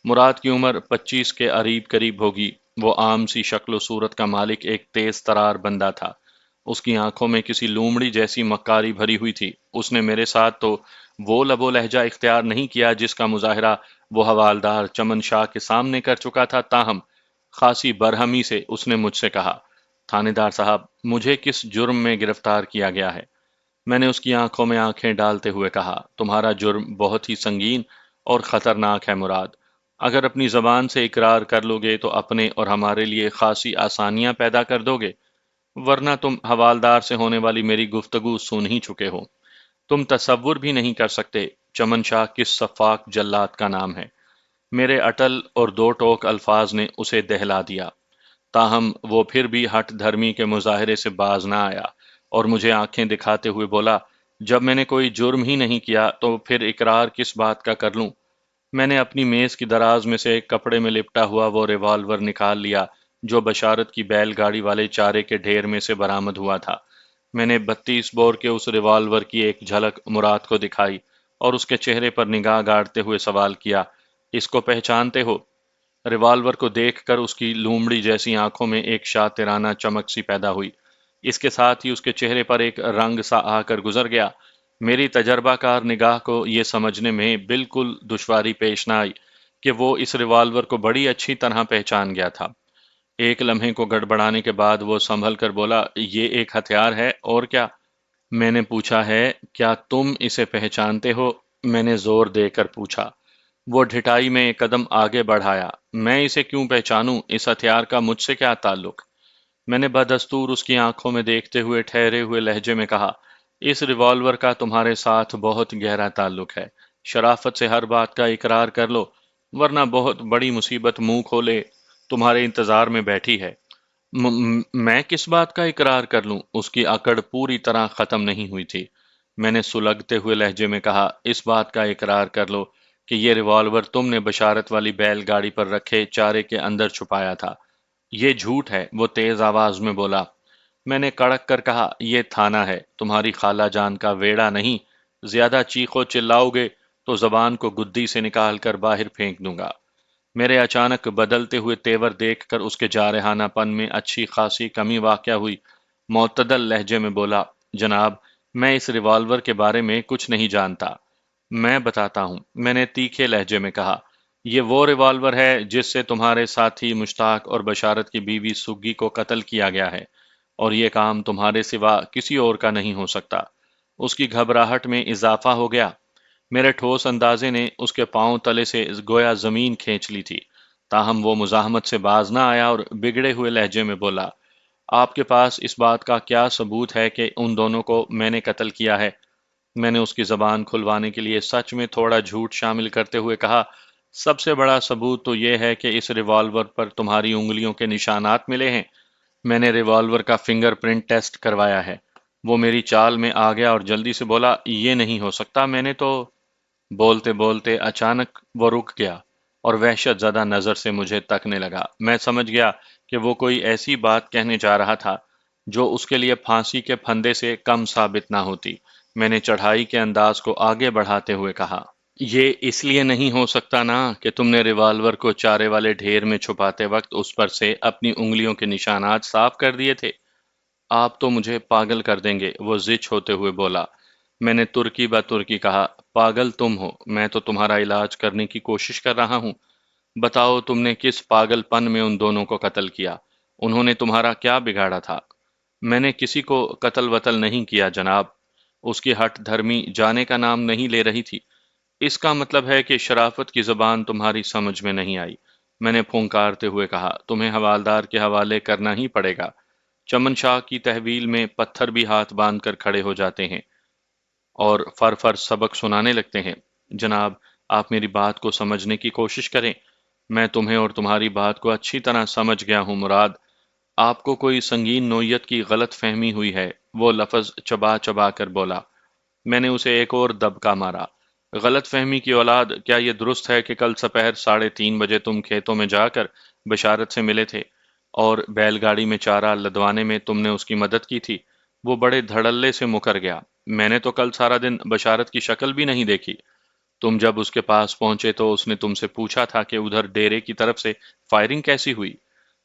مراد کی عمر 25 کے قریب قریب ہوگی۔ وہ عام سی شکل و صورت کا مالک ایک تیز ترار بندہ تھا۔ اس کی آنکھوں میں کسی لومڑی جیسی مکاری بھری ہوئی تھی۔ اس نے میرے ساتھ تو وہ لب و لہجہ اختیار نہیں کیا جس کا مظاہرہ وہ حوالدار چمن شاہ کے سامنے کر چکا تھا، تاہم خاصی برہمی سے اس نے مجھ سے کہا، تھانے دار صاحب، مجھے کس جرم میں گرفتار کیا گیا ہے؟ میں نے اس کی آنکھوں میں آنکھیں ڈالتے ہوئے کہا، تمہارا جرم بہت ہی سنگین اور خطرناک ہے مراد۔ اگر اپنی زبان سے اقرار کر لو گے تو اپنے اور ہمارے لیے خاصی آسانیاں پیدا کر دو گے، ورنہ تم حوالدار سے ہونے والی میری گفتگو سن ہی چکے ہو۔ تم تصور بھی نہیں کر سکتے چمن شاہ کس صفاک جلاد کا نام ہے۔ میرے اٹل اور دو ٹوک الفاظ نے اسے دہلا دیا، تاہم وہ پھر بھی ہٹ دھرمی کے مظاہرے سے باز نہ آیا اور مجھے آنکھیں دکھاتے ہوئے بولا، جب میں نے کوئی جرم ہی نہیں کیا تو پھر اقرار کس بات کا کر لوں؟ میں نے اپنی میز کی دراز میں سے ایک کپڑے میں لپٹا ہوا وہ ریوالور نکال لیا جو بشارت کی بیل گاڑی والے چارے کے ڈھیر میں سے برآمد ہوا تھا۔ میں نے 32 بور کے اس ریوالور کی ایک جھلک مراد کو دکھائی اور اس کے چہرے پر نگاہ گاڑتے ہوئے سوال کیا، اس کو پہچانتے ہو؟ ریوالور کو دیکھ کر اس کی لومڑی جیسی آنکھوں میں ایک شاطرانہ چمک سی پیدا ہوئی۔ اس کے ساتھ ہی اس کے چہرے پر ایک رنگ سا آ کر گزر گیا۔ میری تجربہ کار نگاہ کو یہ سمجھنے میں بالکل دشواری پیش نہ آئی کہ وہ اس ریوالور کو بڑی اچھی طرح پہچان گیا تھا۔ ایک لمحے کو گڑبڑانے کے بعد وہ سنبھل کر بولا، یہ ایک ہتھیار ہے اور کیا؟ میں نے پوچھا ہے، کیا تم اسے پہچانتے ہو؟ میں نے زور دے کر پوچھا۔ وہ ڈھٹائی میں ایک قدم آگے بڑھایا۔ میں اسے کیوں پہچانوں؟ اس ہتھیار کا مجھ سے کیا تعلق؟ میں نے بدستور اس کی آنکھوں میں دیکھتے ہوئے ٹھہرے ہوئے لہجے میں کہا، اس ریوالور کا تمہارے ساتھ بہت گہرا تعلق ہے۔ شرافت سے ہر بات کا اقرار کر لو، ورنہ بہت بڑی مصیبت منہ کھولے تمہارے انتظار میں بیٹھی ہے۔ میں کس بات کا اقرار کر لوں؟ اس کی اکڑ پوری طرح ختم نہیں ہوئی تھی۔ میں نے سلگتے ہوئے لہجے میں کہا، اس بات کا اقرار کر لو کہ یہ ریوالور تم نے بشارت والی بیل گاڑی پر رکھے چارے کے اندر چھپایا تھا۔ یہ جھوٹ ہے، وہ تیز آواز میں بولا۔ میں نے کڑک کر کہا، یہ تھانہ ہے، تمہاری خالہ جان کا ویڑا نہیں۔ زیادہ چیخو چلاؤ گے تو زبان کو گدی سے نکال کر باہر پھینک دوں گا۔ میرے اچانک بدلتے ہوئے تیور دیکھ کر اس کے جارحانہ پن میں اچھی خاصی کمی واقع ہوئی۔ معتدل لہجے میں بولا، جناب، میں اس ریوالور کے بارے میں کچھ نہیں جانتا۔ میں بتاتا ہوں، میں نے تیکھے لہجے میں کہا۔ یہ وہ ریوالور ہے جس سے تمہارے ساتھی مشتاق اور بشارت کی بیوی سگی کو قتل کیا گیا ہے، اور یہ کام تمہارے سوا کسی اور کا نہیں ہو سکتا۔ اس کی گھبراہٹ میں اضافہ ہو گیا۔ میرے ٹھوس اندازے نے اس کے پاؤں تلے سے گویا زمین کھینچ لی تھی، تاہم وہ مزاحمت سے باز نہ آیا اور بگڑے ہوئے لہجے میں بولا، آپ کے پاس اس بات کا کیا ثبوت ہے کہ ان دونوں کو میں نے قتل کیا ہے؟ میں نے اس کی زبان کھلوانے کے لیے سچ میں تھوڑا جھوٹ شامل کرتے ہوئے کہا، سب سے بڑا ثبوت تو یہ ہے کہ اس ریوالور پر تمہاری انگلیوں کے نشانات ملے ہیں۔ میں نے ریوالور کا فنگر پرنٹ ٹیسٹ کروایا ہے۔ وہ میری چال میں آ گیا اور جلدی سے بولا، یہ نہیں ہو سکتا، میں نے تو… بولتے بولتے اچانک وہ رک گیا اور وحشت زدہ نظر سے مجھے تکنے لگا۔ میں سمجھ گیا کہ وہ کوئی ایسی بات کہنے جا رہا تھا جو اس کے لیے پھانسی کے پھندے سے کم ثابت نہ ہوتی۔ میں نے چڑھائی کے انداز کو آگے بڑھاتے ہوئے کہا، یہ اس لیے نہیں ہو سکتا نا کہ تم نے ریوالور کو چارے والے ڈھیر میں چھپاتے وقت اس پر سے اپنی انگلیوں کے نشانات صاف کر دیے تھے۔ آپ تو مجھے پاگل کر دیں گے، وہ زچ ہوتے ہوئے بولا۔ میں نے ترکی بہ ترکی کہا، پاگل تم ہو، میں تو تمہارا علاج کرنے کی کوشش کر رہا ہوں۔ بتاؤ تم نے کس پاگل پن میں ان دونوں کو قتل کیا؟ انہوں نے تمہارا کیا بگاڑا تھا؟ میں نے کسی کو قتل وتل نہیں کیا جناب۔ اس کی ہٹ دھرمی جانے کا نام نہیں لے رہی تھی۔ اس کا مطلب ہے کہ شرافت کی زبان تمہاری سمجھ میں نہیں آئی۔ میں نے پھونکارتے ہوئے کہا، تمہیں حوالدار کے حوالے کرنا ہی پڑے گا۔ چمن شاہ کی تحویل میں پتھر بھی ہاتھ باندھ کر کھڑے ہو جاتے ہیں اور فر فر سبق سنانے لگتے ہیں۔ جناب، آپ میری بات کو سمجھنے کی کوشش کریں۔ میں تمہیں اور تمہاری بات کو اچھی طرح سمجھ گیا ہوں مراد۔ آپ کو کوئی سنگین نوعیت کی غلط فہمی ہوئی ہے، وہ لفظ چبا چبا کر بولا۔ میں نے اسے ایک اور دبکا مارا۔ غلط فہمی کی اولاد، کیا یہ درست ہے کہ کل سپہر 3:30 بجے تم کھیتوں میں جا کر بشارت سے ملے تھے اور بیل گاڑی میں چارہ لدوانے میں تم نے اس کی مدد کی تھی؟ وہ بڑے دھڑلے سے مکر گیا۔ میں نے تو کل سارا دن بشارت کی شکل بھی نہیں دیکھی۔ تم جب اس کے پاس پہنچے تو اس نے تم سے پوچھا تھا کہ ادھر ڈیرے کی طرف سے فائرنگ کیسی ہوئی؟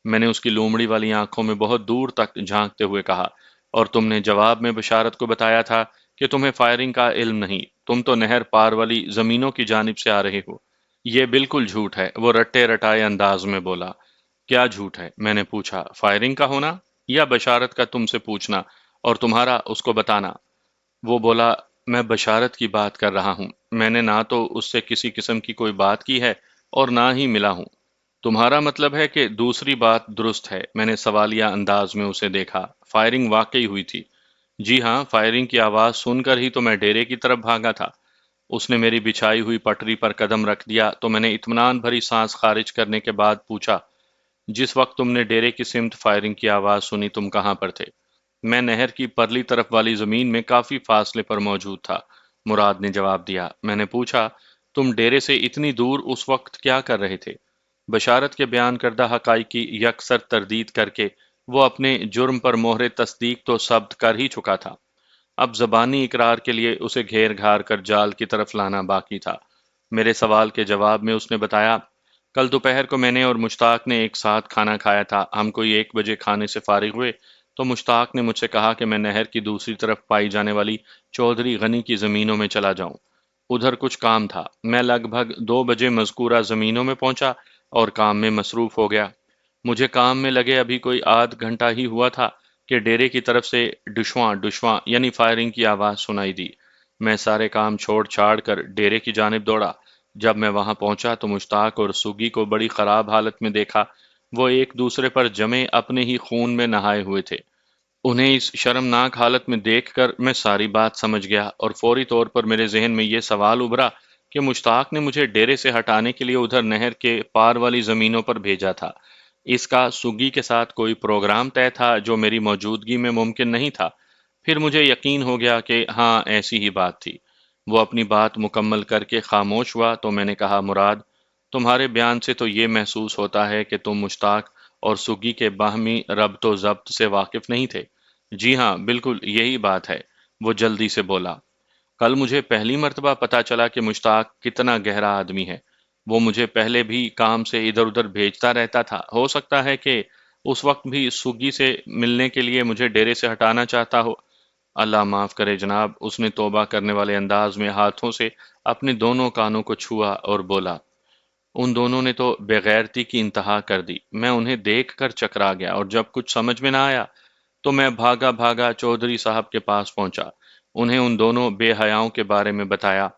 میں نے اس کی لومڑی والی آنکھوں میں بہت دور تک جھانکتے ہوئے کہا، اور تم نے جواب میں بشارت کو بتایا تھا کہ تمہیں فائرنگ کا علم نہیں، تم تو نہر پار والی زمینوں کی جانب سے آ رہے ہو۔ یہ بالکل جھوٹ ہے، وہ رٹے رٹائے انداز میں بولا۔ کیا جھوٹ ہے؟ میں نے پوچھا، فائرنگ کا ہونا یا بشارت کا تم سے پوچھنا اور تمہارا اس کو بتانا؟ وہ بولا، میں بشارت کی بات کر رہا ہوں، میں نے نہ تو اس سے کسی قسم کی کوئی بات کی ہے اور نہ ہی ملا ہوں۔ تمہارا مطلب ہے کہ دوسری بات درست ہے؟ میں نے سوالیہ انداز میں اسے دیکھا۔ فائرنگ واقعی ہوئی تھی؟ جی ہاں، فائرنگ کی آواز سن کر ہی تو میں ڈیرے کی طرف بھاگا تھا۔ اس نے میری بچھائی ہوئی پٹری پر قدم رکھ دیا تو میں نے اطمینان بھری سانس خارج کرنے کے بعد پوچھا، جس وقت تم نے ڈیرے کی سمت فائرنگ کی آواز سنی تم کہاں پر تھے؟ میں نہر کی پرلی طرف والی زمین میں کافی فاصلے پر موجود تھا، مراد نے جواب دیا۔ میں نے پوچھا، تم ڈیرے سے اتنی دور اس وقت کیا کر رہے تھے؟ بشارت کے بیان کردہ حقائق کی یکسر تردید کر کے وہ اپنے جرم پر مہر تصدیق تو ثبت کر ہی چکا تھا۔ اب زبانی اقرار کے لیے اسے گھیر گھار کر جال کی طرف لانا باقی تھا۔ میرے سوال کے جواب میں اس نے بتایا، کل دوپہر کو میں نے اور مشتاق نے ایک ساتھ کھانا کھایا تھا۔ ہم کوئی 1 بجے کھانے سے فارغ ہوئے تو مشتاق نے مجھ سے کہا کہ میں نہر کی دوسری طرف پائی جانے والی چودھری غنی کی زمینوں میں چلا جاؤں۔ ادھر کچھ کام تھا۔ میں لگ بھگ 2 بجے مذکورہ زمینوں میں پہنچا اور کام میں مصروف ہو گیا۔ مجھے کام میں لگے ابھی کوئی آدھ گھنٹہ ہی ہوا تھا کہ ڈیرے کی طرف سے ڈشواں ڈشواں یعنی فائرنگ کی آواز سنائی دی۔ میں سارے کام چھوڑ چھاڑ کر ڈیرے کی جانب دوڑا۔ جب میں وہاں پہنچا تو مشتاق اور سوگی کو بڑی خراب حالت میں دیکھا۔ وہ ایک دوسرے پر جمے اپنے ہی خون میں نہائے ہوئے تھے۔ انہیں اس شرمناک حالت میں دیکھ کر میں ساری بات سمجھ گیا اور فوری طور پر میرے ذہن میں یہ سوال ابھرا کہ مشتاق نے مجھے ڈیرے سے ہٹانے کے لیے ادھر نہر کے پار والی زمینوں پر بھیجا تھا۔ اس کا سگی کے ساتھ کوئی پروگرام طے تھا جو میری موجودگی میں ممکن نہیں تھا۔ پھر مجھے یقین ہو گیا کہ ہاں ایسی ہی بات تھی۔ وہ اپنی بات مکمل کر کے خاموش ہوا تو میں نے کہا، مراد، تمہارے بیان سے تو یہ محسوس ہوتا ہے کہ تم مشتاق اور سگی کے باہمی ربط و ضبط سے واقف نہیں تھے۔ جی ہاں، بالکل یہی بات ہے، وہ جلدی سے بولا۔ کل مجھے پہلی مرتبہ پتا چلا کہ مشتاق کتنا گہرا آدمی ہے۔ وہ مجھے پہلے بھی کام سے ادھر ادھر بھیجتا رہتا تھا۔ ہو سکتا ہے کہ اس وقت بھی سگی سے ملنے کے لیے مجھے ڈیرے سے ہٹانا چاہتا ہو۔ اللہ معاف کرے جناب، اس نے توبہ کرنے والے انداز میں ہاتھوں سے اپنے دونوں کانوں کو چھوا اور بولا، ان دونوں نے تو بےغیرتی کی انتہا کر دی۔ میں انہیں دیکھ کر چکرا گیا اور جب کچھ سمجھ میں نہ آیا تو میں بھاگا بھاگا چودھری صاحب کے پاس پہنچا، انہیں ان دونوں بے حیاؤں کے بارے میں بتایا۔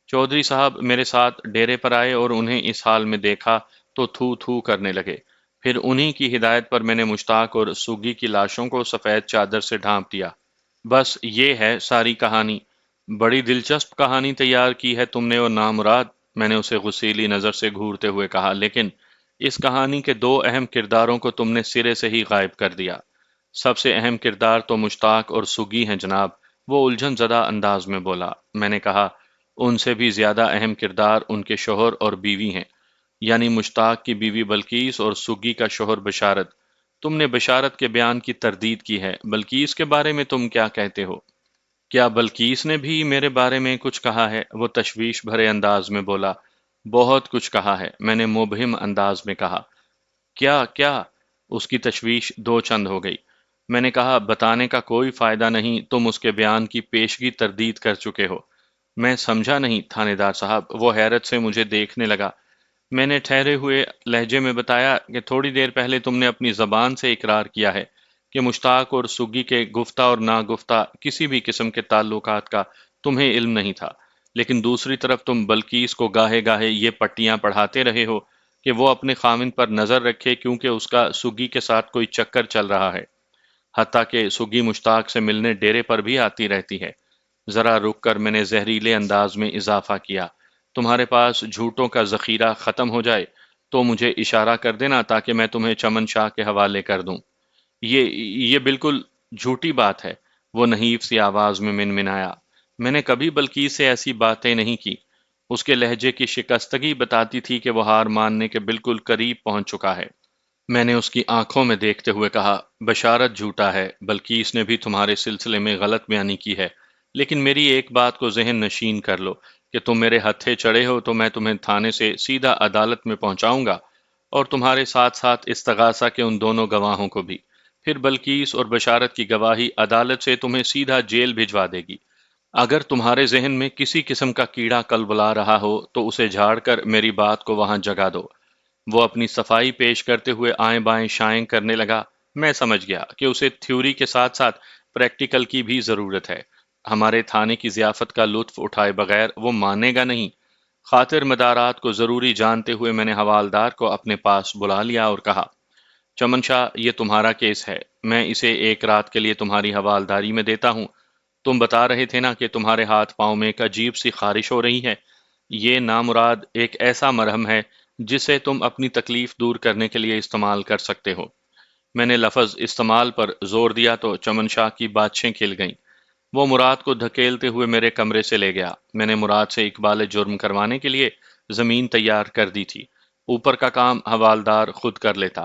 چودھری صاحب میرے ساتھ ڈیرے پر آئے اور انہیں اس حال میں دیکھا تو تھو تھو کرنے لگے۔ پھر انہی کی ہدایت پر میں نے مشتاق اور سگی کی لاشوں کو سفید چادر سے ڈھانپ دیا۔ بس یہ ہے ساری کہانی۔ بڑی دلچسپ کہانی تیار کی ہے تم نے اور نامراد، میں نے اسے غصیلی نظر سے گھورتے ہوئے کہا، لیکن اس کہانی کے دو اہم کرداروں کو تم نے سرے سے ہی غائب کر دیا۔ سب سے اہم کردار تو مشتاق اور سگی ہیں جناب، وہ الجھن زدہ انداز میں بولا۔ میں نے کہا، ان سے بھی زیادہ اہم کردار ان کے شوہر اور بیوی ہیں، یعنی مشتاق کی بیوی بلقیس اور سگی کا شوہر بشارت۔ تم نے بشارت کے بیان کی تردید کی ہے، بلقیس کے بارے میں تم کیا کہتے ہو؟ کیا بلقیس نے بھی میرے بارے میں کچھ کہا ہے؟ وہ تشویش بھرے انداز میں بولا۔ بہت کچھ کہا ہے، میں نے مبہم انداز میں کہا۔ کیا کیا؟ اس کی تشویش دو چند ہو گئی۔ میں نے کہا، بتانے کا کوئی فائدہ نہیں، تم اس کے بیان کی پیشگی تردید کر چکے ہو۔ میں سمجھا نہیں تھانے دار صاحب، وہ حیرت سے مجھے دیکھنے لگا۔ میں نے ٹھہرے ہوئے لہجے میں بتایا کہ تھوڑی دیر پہلے تم نے اپنی زبان سے اقرار کیا ہے کہ مشتاق اور سگی کے گفتہ اور ناگفتہ کسی بھی قسم کے تعلقات کا تمہیں علم نہیں تھا، لیکن دوسری طرف تم بلقیس کو گاہے گاہے یہ پٹیاں پڑھاتے رہے ہو کہ وہ اپنے خاوند پر نظر رکھے کیونکہ اس کا سگی کے ساتھ کوئی چکر چل رہا ہے، حتیٰ کہ سگی مشتاق سے ملنے ڈیرے پر بھی آتی رہتی ہے۔ ذرا رک کر میں نے زہریلے انداز میں اضافہ کیا، تمہارے پاس جھوٹوں کا ذخیرہ ختم ہو جائے تو مجھے اشارہ کر دینا تاکہ میں تمہیں چمن شاہ کے حوالے کر دوں۔ یہ بالکل جھوٹی بات ہے، وہ نحیف سی آواز میں منمنایا۔ میں نے کبھی بلقیس سے ایسی باتیں نہیں کی۔ اس کے لہجے کی شکستگی بتاتی تھی کہ وہ ہار ماننے کے بالکل قریب پہنچ چکا ہے۔ میں نے اس کی آنکھوں میں دیکھتے ہوئے کہا، بشارت جھوٹا ہے، بلقیس نے بھی تمہارے سلسلے میں غلط بیانی کی ہے، لیکن میری ایک بات کو ذہن نشین کر لو کہ تم میرے ہتھے چڑھے ہو تو میں تمہیں تھانے سے سیدھا عدالت میں پہنچاؤں گا، اور تمہارے ساتھ ساتھ استغاثہ کے ان دونوں گواہوں کو بھی۔ پھر بلقیس اور بشارت کی گواہی عدالت سے تمہیں سیدھا جیل بھجوا دے گی۔ اگر تمہارے ذہن میں کسی قسم کا کیڑا کل بلا رہا ہو تو اسے جھاڑ کر میری بات کو وہاں جگا دو۔ وہ اپنی صفائی پیش کرتے ہوئے آئیں بائیں شائیں کرنے لگا۔ میں سمجھ گیا کہ اسے تھیوری کے ساتھ ساتھ پریکٹیکل کی بھی ضرورت ہے۔ ہمارے تھانے کی ضیافت کا لطف اٹھائے بغیر وہ مانے گا نہیں۔ خاطر مدارات کو ضروری جانتے ہوئے میں نے حوالدار کو اپنے پاس بلا لیا اور کہا، چمن شاہ، یہ تمہارا کیس ہے، میں اسے ایک رات کے لیے تمہاری حوالداری میں دیتا ہوں۔ تم بتا رہے تھے نا کہ تمہارے ہاتھ پاؤں میں ایک عجیب سی خارش ہو رہی ہے۔ یہ نامراد ایک ایسا مرہم ہے جسے تم اپنی تکلیف دور کرنے کے لیے استعمال کر سکتے ہو۔ میں نے لفظ استعمال پر زور دیا تو چمن شاہ کی باتشیں کھل گئیں۔ وہ مراد کو دھکیلتے ہوئے میرے کمرے سے لے گیا۔ میں نے مراد سے اقبال جرم کروانے کے لیے زمین تیار کر دی تھی، اوپر کا کام حوالدار خود کر لیتا۔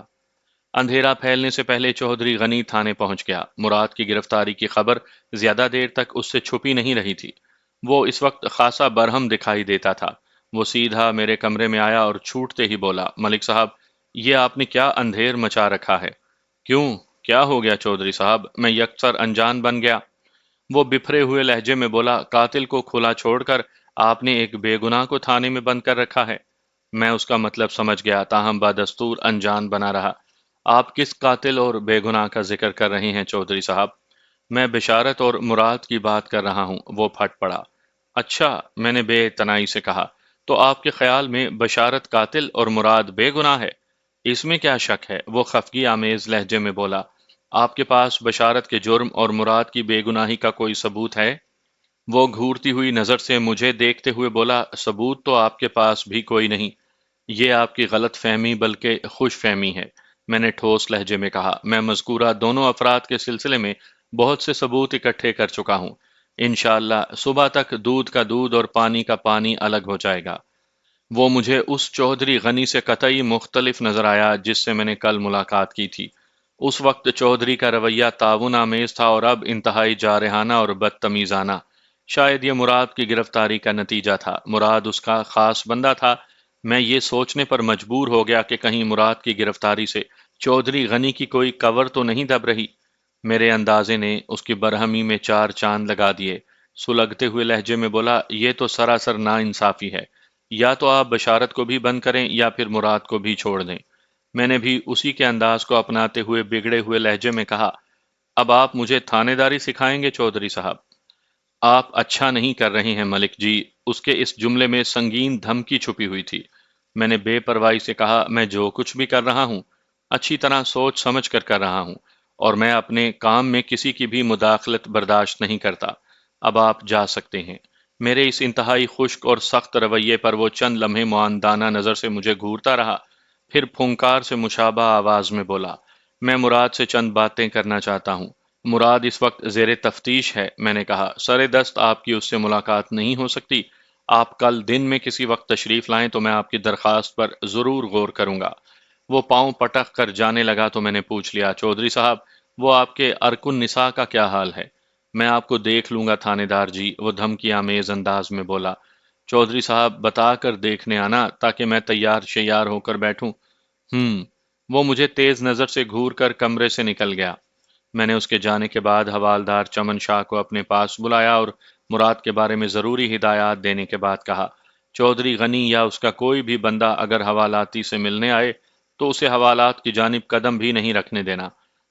اندھیرا پھیلنے سے پہلے چودھری غنی تھانے پہنچ گیا۔ مراد کی گرفتاری کی خبر زیادہ دیر تک اس سے چھپی نہیں رہی تھی۔ وہ اس وقت خاصا برہم دکھائی دیتا تھا۔ وہ سیدھا میرے کمرے میں آیا اور چھوٹتے ہی بولا، ملک صاحب، یہ آپ نے کیا اندھیر مچا رکھا ہے؟ کیوں؟ کیا ہو گیا چودھری صاحب؟ میں یکسر انجان بن گیا۔ وہ بپھرے ہوئے لہجے میں بولا، قاتل کو کھلا چھوڑ کر آپ نے ایک بے گناہ کو تھانے میں بند کر رکھا ہے۔ میں اس کا مطلب سمجھ گیا، تاہم بدستور انجان بنا رہا۔ آپ کس قاتل اور بے گناہ کا ذکر کر رہے ہیں چودھری صاحب؟ میں بشارت اور مراد کی بات کر رہا ہوں۔ وہ پھٹ پڑا۔ اچھا، میں نے بے اعتنائی سے کہا، تو آپ کے خیال میں بشارت قاتل اور مراد بے گناہ ہے؟ اس میں کیا شک ہے؟ وہ خفگی آمیز لہجے میں بولا۔ آپ کے پاس بشارت کے جرم اور مراد کی بے گناہی کا کوئی ثبوت ہے؟ وہ گھورتی ہوئی نظر سے مجھے دیکھتے ہوئے بولا، ثبوت تو آپ کے پاس بھی کوئی نہیں۔ یہ آپ کی غلط فہمی بلکہ خوش فہمی ہے۔ میں نے ٹھوس لہجے میں کہا، میں مذکورہ دونوں افراد کے سلسلے میں بہت سے ثبوت اکٹھے کر چکا ہوں۔ انشاءاللہ صبح تک دودھ کا دودھ اور پانی کا پانی الگ ہو جائے گا۔ وہ مجھے اس چودھری غنی سے قطعی مختلف نظر آیا جس سے میں نے کل ملاقات کی تھی۔ اس وقت چودھری کا رویہ تعاون آمیز تھا اور اب انتہائی جارحانہ اور بدتمیزانہ۔ شاید یہ مراد کی گرفتاری کا نتیجہ تھا۔ مراد اس کا خاص بندہ تھا۔ میں یہ سوچنے پر مجبور ہو گیا کہ کہیں مراد کی گرفتاری سے چودھری غنی کی کوئی کور تو نہیں دب رہی۔ میرے اندازے نے اس کی برہمی میں چار چاند لگا دیے۔ سلگتے ہوئے لہجے میں بولا، یہ تو سراسر ناانصافی ہے۔ یا تو آپ بشارت کو بھی بند کریں یا پھر مراد کو بھی چھوڑ دیں۔ میں نے بھی اسی کے انداز کو اپناتے ہوئے بگڑے ہوئے لہجے میں کہا، اب آپ مجھے تھانے داری سکھائیں گے چودھری صاحب؟ آپ اچھا نہیں کر رہے ہیں ملک جی۔ اس کے اس جملے میں سنگین دھمکی چھپی ہوئی تھی۔ میں نے بے پرواہی سے کہا، میں جو کچھ بھی کر رہا ہوں اچھی طرح سوچ سمجھ کر رہا ہوں، اور میں اپنے کام میں کسی کی بھی مداخلت برداشت نہیں کرتا۔ اب آپ جا سکتے ہیں۔ میرے اس انتہائی خشک اور سخت رویے پر وہ چند لمحے معاندانہ نظر سے مجھے گھورتا رہا، پھر پھنکار سے مشابہ آواز میں بولا، میں مراد سے چند باتیں کرنا چاہتا ہوں۔ مراد اس وقت زیر تفتیش ہے۔ میں نے کہا، سر دست آپ کی اس سے ملاقات نہیں ہو سکتی۔ آپ کل دن میں کسی وقت تشریف لائیں تو میں آپ کی درخواست پر ضرور غور کروں گا۔ وہ پاؤں پٹک کر جانے لگا تو میں نے پوچھ لیا، چودھری صاحب وہ آپ کے ارکن نساء کا کیا حال ہے؟ میں آپ کو دیکھ لوں گا تھانے دار جی، وہ دھمکی آمیز انداز میں بولا۔ چودھری صاحب بتا کر دیکھنے آنا تاکہ میں تیار شیار ہو کر بیٹھوں۔ وہ مجھے تیز نظر سے گھور کر کمرے سے نکل گیا۔ میں نے اس کے جانے کے بعد حوالدار چمن شاہ کو اپنے پاس بلایا اور مراد کے بارے میں ضروری ہدایات دینے کے بعد کہا، چودھری غنی یا اس کا کوئی بھی بندہ اگر حوالاتی سے ملنے آئے تو اسے حوالات کی جانب قدم بھی نہیں رکھنے دینا،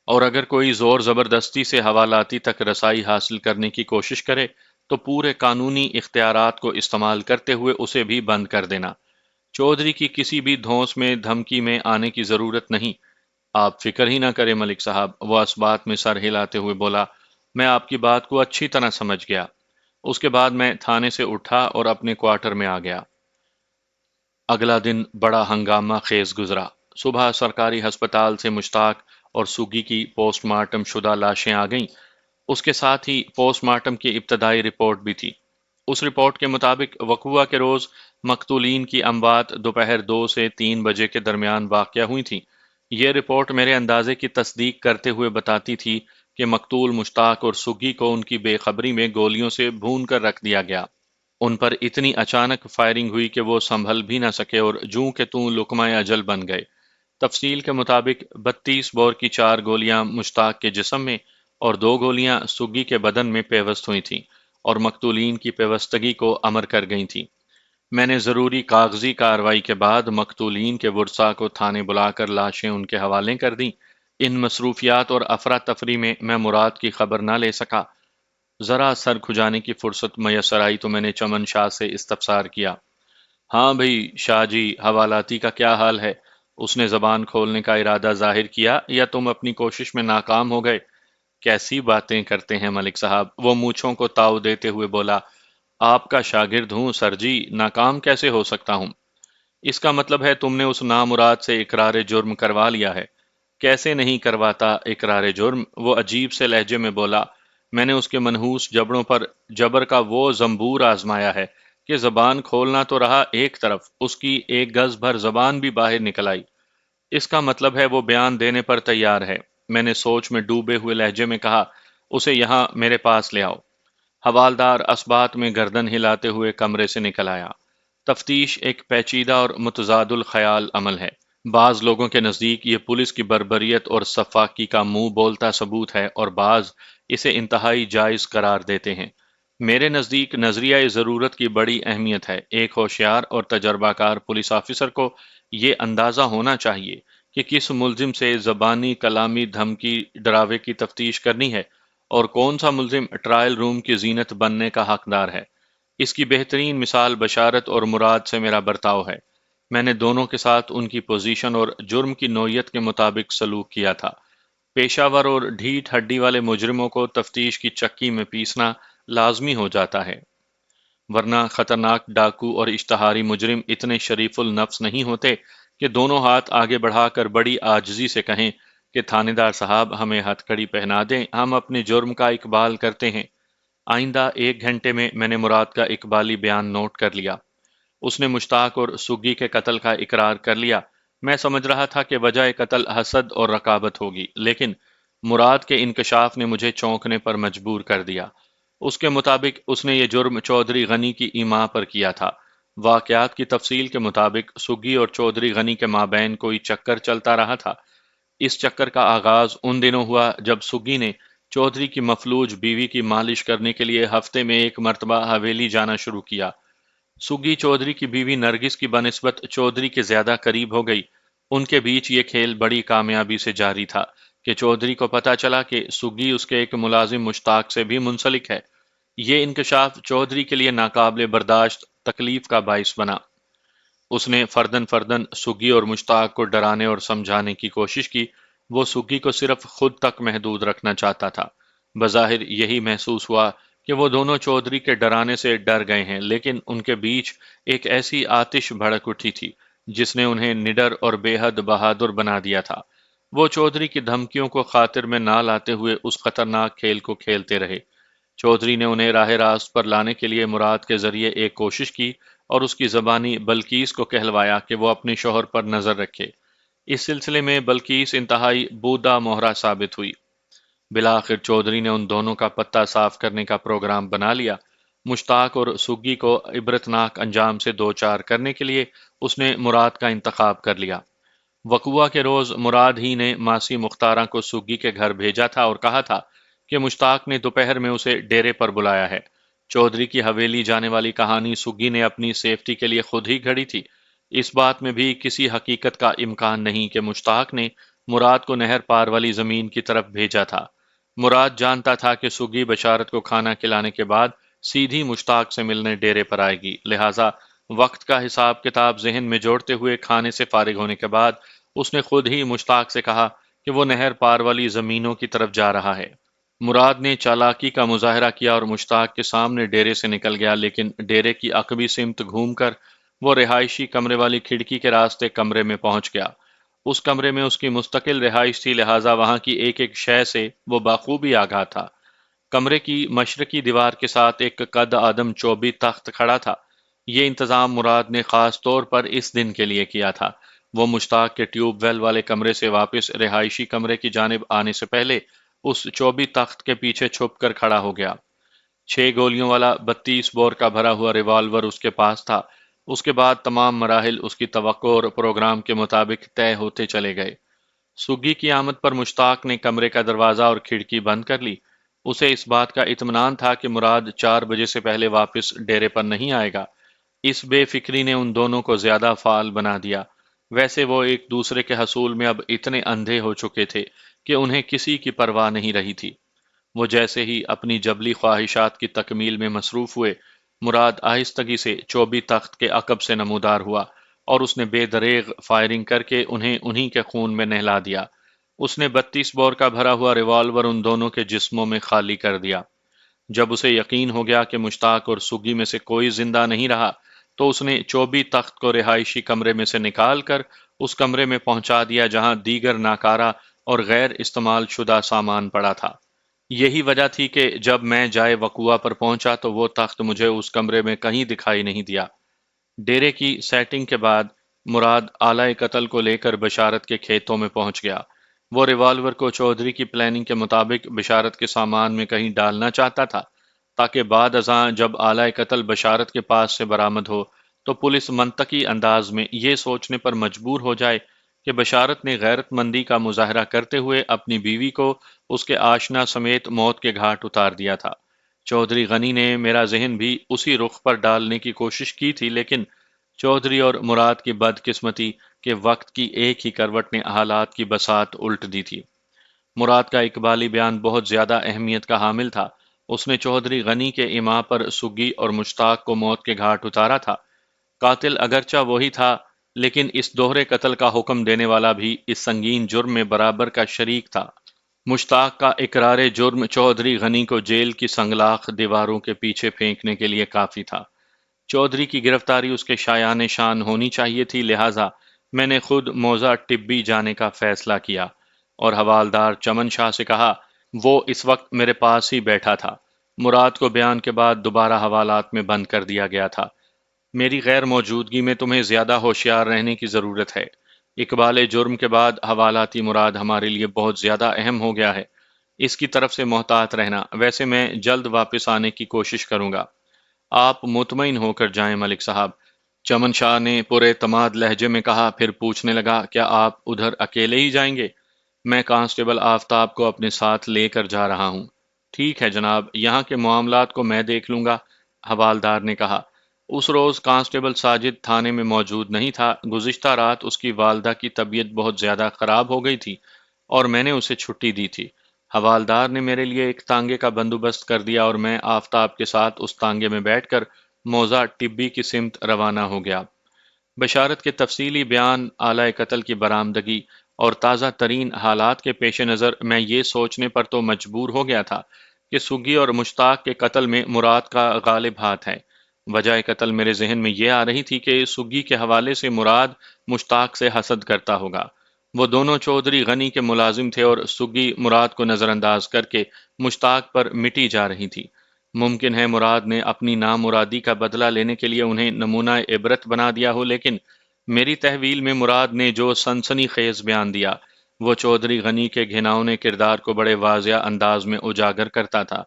اور اگر کوئی زور زبردستی سے حوالاتی تک رسائی حاصل کرنے کی کوشش کرے تو پورے قانونی اختیارات کو استعمال کرتے ہوئے اسے بھی بند کر دینا۔ چودھری کی کسی بھی دھونس میں دھمکی میں آنے کی ضرورت نہیں۔ آپ فکر ہی نہ کریں ملک صاحب، وہ اس بات میں سر ہلاتے ہوئے بولا، میں آپ کی بات کو اچھی طرح سمجھ گیا۔ اس کے بعد میں تھانے سے اٹھا اور اپنے کوارٹر میں آ گیا۔ اگلا دن بڑا ہنگامہ خیز گزرا۔ صبح سرکاری ہسپتال سے مشتاق اور سگی کی پوسٹ مارٹم شدہ لاشیں آ گئیں۔ اس کے ساتھ ہی پوسٹ مارٹم کی ابتدائی رپورٹ بھی تھی۔ اس رپورٹ کے مطابق وقوعہ کے روز مقتولین کی اموات دوپہر 2 سے 3 بجے کے درمیان واقع ہوئی تھیں۔ یہ رپورٹ میرے اندازے کی تصدیق کرتے ہوئے بتاتی تھی کہ مقتول مشتاق اور سگی کو ان کی بے خبری میں گولیوں سے بھون کر رکھ دیا گیا۔ ان پر اتنی اچانک فائرنگ ہوئی کہ وہ سنبھل بھی نہ سکے اور جوں کہ توں لقمہ اجل بن گئے۔ تفصیل کے مطابق 32 بور کی 4 گولیاں مشتاق کے جسم میں اور 2 گولیاں سگی کے بدن میں پیوست ہوئی تھیں اور مقتولین کی پیوستگی کو امر کر گئی تھیں۔ میں نے ضروری کاغذی کارروائی کے بعد مقتولین کے ورثاء کو تھانے بلا کر لاشیں ان کے حوالے کر دیں۔ ان مصروفیات اور افراتفری میں مراد کی خبر نہ لے سکا۔ ذرا سر کھجانے کی فرصت میسر آئی تو میں نے چمن شاہ سے استفسار کیا، ہاں بھئی شاہ جی، حوالاتی کا کیا حال ہے؟ اس نے زبان کھولنے کا ارادہ ظاہر کیا یا تم اپنی کوشش میں ناکام ہو گئے؟ کیسی باتیں کرتے ہیں ملک صاحب، وہ مونچھوں کو تاؤ دیتے ہوئے بولا، آپ کا شاگرد ہوں سر جی، ناکام کیسے ہو سکتا ہوں؟ اس کا مطلب ہے تم نے اس نامراد سے اقرار جرم کروا لیا ہے۔ کیسے نہیں کرواتا اقرار جرم، وہ عجیب سے لہجے میں بولا، میں نے اس کے منحوس جبڑوں پر جبر کا وہ زنبور آزمایا ہے کہ زبان کھولنا تو رہا ایک طرف، اس کی ایک گز بھر زبان بھی باہر نکل آئی۔ اس کا مطلب ہے وہ بیان دینے پر تیار ہے۔ میں نے سوچ میں ڈوبے ہوئے لہجے میں کہا، اسے یہاں میرے پاس لے آؤ۔ حوالدار اسبات میں گردن ہلاتے ہوئے کمرے سے نکل آیا۔ تفتیش ایک پیچیدہ اور متضاد الخیال عمل ہے۔ بعض لوگوں کے نزدیک یہ پولیس کی بربریت اور سفاکی کا منہ بولتا ثبوت ہے اور بعض اسے انتہائی جائز قرار دیتے ہیں۔ میرے نزدیک نظریہ ضرورت کی بڑی اہمیت ہے۔ ایک ہوشیار اور تجربہ کار پولیس آفیسر کو یہ اندازہ ہونا چاہیے کہ کس ملزم سے زبانی، کلامی، دھمکی، ڈراوے کی تفتیش کرنی ہے اور کون سا ملزم ٹرائل روم کی زینت بننے کا حقدار ہے۔ اس کی بہترین مثال بشارت اور مراد سے میرا برتاؤ ہے۔ میں نے دونوں کے ساتھ ان کی پوزیشن اور جرم کی نوعیت کے مطابق سلوک کیا تھا۔ پیشہ ور اور ڈھیٹ ہڈی والے مجرموں کو تفتیش کی چکی میں پیسنا لازمی ہو جاتا ہے۔ ورنہ خطرناک ڈاکو اور اشتہاری مجرم اتنے شریف النفس نہیں ہوتے کہ دونوں ہاتھ آگے بڑھا کر بڑی عاجزی سے کہیں کہ تھانے دار صاحب ہمیں ہتھ کڑی پہنا دیں، ہم اپنے جرم کا اقبال کرتے ہیں۔ آئندہ 1 گھنٹے میں نے مراد کا اقبالی بیان نوٹ کر لیا۔ اس نے مشتاق اور سگی کے قتل کا اقرار کر لیا۔ میں سمجھ رہا تھا کہ وجہ قتل حسد اور رقابت ہوگی، لیکن مراد کے انکشاف نے مجھے چونکنے پر مجبور کر دیا۔ اس کے مطابق اس نے یہ جرم چودھری غنی کی ایما پر کیا تھا۔ واقعات کی تفصیل کے مطابق سگی اور چودھری غنی کے مابین کوئی چکر چلتا رہا تھا۔ اس چکر کا آغاز ان دنوں ہوا جب سگی نے چودھری کی مفلوج بیوی کی مالش کرنے کے لیے ہفتے میں 1 مرتبہ حویلی جانا شروع کیا۔ سگی چودھری کی بیوی نرگس کی بنسبت چودھری کے زیادہ قریب ہو گئی۔ ان کے بیچ یہ کھیل بڑی کامیابی سے جاری تھا کہ چودھری کو پتہ چلا کہ سگی اس کے ایک ملازم مشتاق سے بھی منسلک ہے۔ یہ انکشاف چودھری کے لیے ناقابل برداشت تکلیف کا باعث بنا۔ اس نے فردن فردن سگی اور مشتاق کو ڈرانے اور سمجھانے کی کوشش کی۔ وہ سگی کو صرف خود تک محدود رکھنا چاہتا تھا۔ بظاہر یہی محسوس ہوا کہ وہ دونوں چودھری کے ڈرانے سے ڈر گئے ہیں، لیکن ان کے بیچ ایک ایسی آتش بھڑک اٹھی تھی جس نے انہیں نڈر اور بے حد بہادر بنا دیا تھا۔ وہ چودھری کی دھمکیوں کو خاطر میں نہ لاتے ہوئے اس خطرناک کھیل کو کھیلتے رہے۔ چودھری نے انہیں راہ راست پر لانے کے لیے مراد کے ذریعے ایک کوشش کی اور اس کی زبانی بلقیس کو کہلوایا کہ وہ اپنے شوہر پر نظر رکھے۔ اس سلسلے میں بلقیس انتہائی بودا مہرا ثابت ہوئی۔ بالآخر چودھری نے ان دونوں کا پتہ صاف کرنے کا پروگرام بنا لیا۔ مشتاق اور سگی کو عبرتناک انجام سے دوچار کرنے کے لیے اس نے مراد کا انتخاب کر لیا۔ وقوعہ کے روز مراد ہی نے ماسی مختارہ کو سگی کے گھر بھیجا تھا اور کہا تھا کہ مشتاق نے دوپہر میں اسے ڈیرے پر بلایا ہے۔ چودھری کی حویلی جانے والی کہانی سگی نے اپنی سیفٹی کے لیے خود ہی گھڑی تھی۔ اس بات میں بھی کسی حقیقت کا امکان نہیں کہ مشتاق نے مراد کو نہر پار والی زمین کی طرف بھیجا تھا۔ مراد جانتا تھا کہ سگی بشارت کو کھانا کھلانے کے بعد سیدھی مشتاق سے ملنے ڈیرے پر آئے گی، لہٰذا وقت کا حساب کتاب ذہن میں جوڑتے ہوئے کھانے سے فارغ ہونے کے بعد اس نے خود ہی مشتاق سے کہا کہ وہ نہر پار والی زمینوں کی طرف جا رہا ہے۔ مراد نے چالاکی کا مظاہرہ کیا اور مشتاق کے سامنے ڈیرے سے نکل گیا، لیکن ڈیرے کی عقبی سمت گھوم کر وہ رہائشی کمرے والی کھڑکی کے راستے کمرے میں پہنچ گیا۔ اس کمرے میں اس کی مستقل رہائش تھی، لہٰذا وہاں کی ایک ایک شے سے وہ بخوبی آگاہ تھا۔ کمرے کی مشرقی دیوار کے ساتھ ایک قد آدم چوبی تخت کھڑا تھا۔ یہ انتظام مراد نے خاص طور پر اس دن کے لیے کیا تھا۔ وہ مشتاق کے ٹیوب ویل والے کمرے سے واپس رہائشی کمرے کی جانب آنے سے پہلے اس چوبی تخت کے پیچھے چھپ کر کھڑا ہو گیا۔ 6 گولیوں والا 32 بور کا بھرا ہوا ریوالور اس کے پاس تھا۔ اس کے بعد تمام مراحل اس کی توقع اور پروگرام کے مطابق طے ہوتے چلے گئے۔ سگی کی آمد پر مشتاق نے کمرے کا دروازہ اور کھڑکی بند کر لی۔ اسے اس بات کا اطمینان تھا کہ مراد 4 بجے سے پہلے واپس ڈیرے پر نہیں آئے گا۔ اس بے فکری نے ان دونوں کو زیادہ فعال بنا دیا۔ ویسے وہ ایک دوسرے کے حصول میں اب اتنے اندھے ہو چکے تھے کہ انہیں کسی کی پرواہ نہیں رہی تھی۔ وہ جیسے ہی اپنی جبلی خواہشات کی تکمیل میں مصروف ہوئے، مراد آہستگی سے چوبی تخت کے عقب سے نمودار ہوا اور اس نے بے دریغ فائرنگ کر کے انہیں انہی کے خون میں نہلا دیا۔ اس نے 32 بور کا بھرا ہوا ریوالور ان دونوں کے جسموں میں خالی کر دیا۔ جب اسے یقین ہو گیا کہ مشتاق اور سگی میں سے کوئی زندہ نہیں رہا، تو اس نے چوبی تخت کو رہائشی کمرے میں سے نکال کر اس کمرے میں پہنچا دیا جہاں دیگر ناکارہ اور غیر استعمال شدہ سامان پڑا تھا۔ یہی وجہ تھی کہ جب میں جائے وقوعہ پر پہنچا تو وہ تخت مجھے اس کمرے میں کہیں دکھائی نہیں دیا۔ ڈیرے کی سیٹنگ کے بعد مراد آلۂ قتل کو لے کر بشارت کے کھیتوں میں پہنچ گیا۔ وہ ریوالور کو چودھری کی پلاننگ کے مطابق بشارت کے سامان میں کہیں ڈالنا چاہتا تھا تاکہ بعد ازاں جب آلۂ قتل بشارت کے پاس سے برآمد ہو تو پولیس منطقی انداز میں یہ سوچنے پر مجبور ہو جائے کہ بشارت نے غیرت مندی کا مظاہرہ کرتے ہوئے اپنی بیوی کو اس کے آشنا سمیت موت کے گھاٹ اتار دیا تھا۔ چودھری غنی نے میرا ذہن بھی اسی رخ پر ڈالنے کی کوشش کی تھی، لیکن چودھری اور مراد کی بدقسمتی کہ وقت کی ایک ہی کروٹ نے حالات کی بساط الٹ دی تھی۔ مراد کا اقبالی بیان بہت زیادہ اہمیت کا حامل تھا۔ اس نے چودھری غنی کے ایما پر سگی اور مشتاق کو موت کے گھاٹ اتارا تھا۔ قاتل اگرچہ وہی تھا، لیکن اس دوہرے قتل کا حکم دینے والا بھی اس سنگین جرم میں برابر کا شریک تھا۔ مشتاق کا اقرار جرم چودھری غنی کو جیل کی سنگلاخ دیواروں کے پیچھے پھینکنے کے لیے کافی تھا۔ چودھری کی گرفتاری اس کے شایان شان ہونی چاہیے تھی، لہٰذا میں نے خود موضع ٹبی جانے کا فیصلہ کیا اور حوالدار چمن شاہ سے کہا۔ وہ اس وقت میرے پاس ہی بیٹھا تھا۔ مراد کو بیان کے بعد دوبارہ حوالات میں بند کر دیا گیا تھا۔ میری غیر موجودگی میں تمہیں زیادہ ہوشیار رہنے کی ضرورت ہے۔ اقبال جرم کے بعد حوالاتی مراد ہمارے لیے بہت زیادہ اہم ہو گیا ہے۔ اس کی طرف سے محتاط رہنا۔ ویسے میں جلد واپس آنے کی کوشش کروں گا۔ آپ مطمئن ہو کر جائیں ملک صاحب، چمن شاہ نے پورے اعتماد لہجے میں کہا، پھر پوچھنے لگا، کیا آپ ادھر اکیلے ہی جائیں گے؟ میں کانسٹیبل آفتاب کو اپنے ساتھ لے کر جا رہا ہوں۔ ٹھیک ہے جناب، یہاں کے معاملات کو میں دیکھ لوں گا، حوالدار نے کہا۔ اس روز کانسٹیبل ساجد تھانے میں موجود نہیں تھا۔ گزشتہ رات اس کی والدہ کی طبیعت بہت زیادہ خراب ہو گئی تھی اور میں نے اسے چھٹی دی تھی۔ حوالدار نے میرے لیے ایک تانگے کا بندوبست کر دیا اور میں آفتاب کے ساتھ اس تانگے میں بیٹھ کر موضع ٹبی کی سمت روانہ ہو گیا۔ بشارت کے تفصیلی بیان، آلۂ قتل کی برآمدگی اور تازہ ترین حالات کے پیش نظر میں یہ سوچنے پر تو مجبور ہو گیا تھا کہ سگی اور مشتاق کے قتل میں مراد کا غالب ہاتھ ہے۔ وجہ قتل میرے ذہن میں یہ آ رہی تھی کہ سگی کے حوالے سے مراد مشتاق سے حسد کرتا ہوگا۔ وہ دونوں چودھری غنی کے ملازم تھے اور سگی مراد کو نظر انداز کر کے مشتاق پر مٹی جا رہی تھی۔ ممکن ہے مراد نے اپنی نامرادی کا بدلہ لینے کے لیے انہیں نمونہ عبرت بنا دیا ہو، لیکن میری تحویل میں مراد نے جو سنسنی خیز بیان دیا وہ چودھری غنی کے گھناؤنے کردار کو بڑے واضح انداز میں اجاگر کرتا تھا۔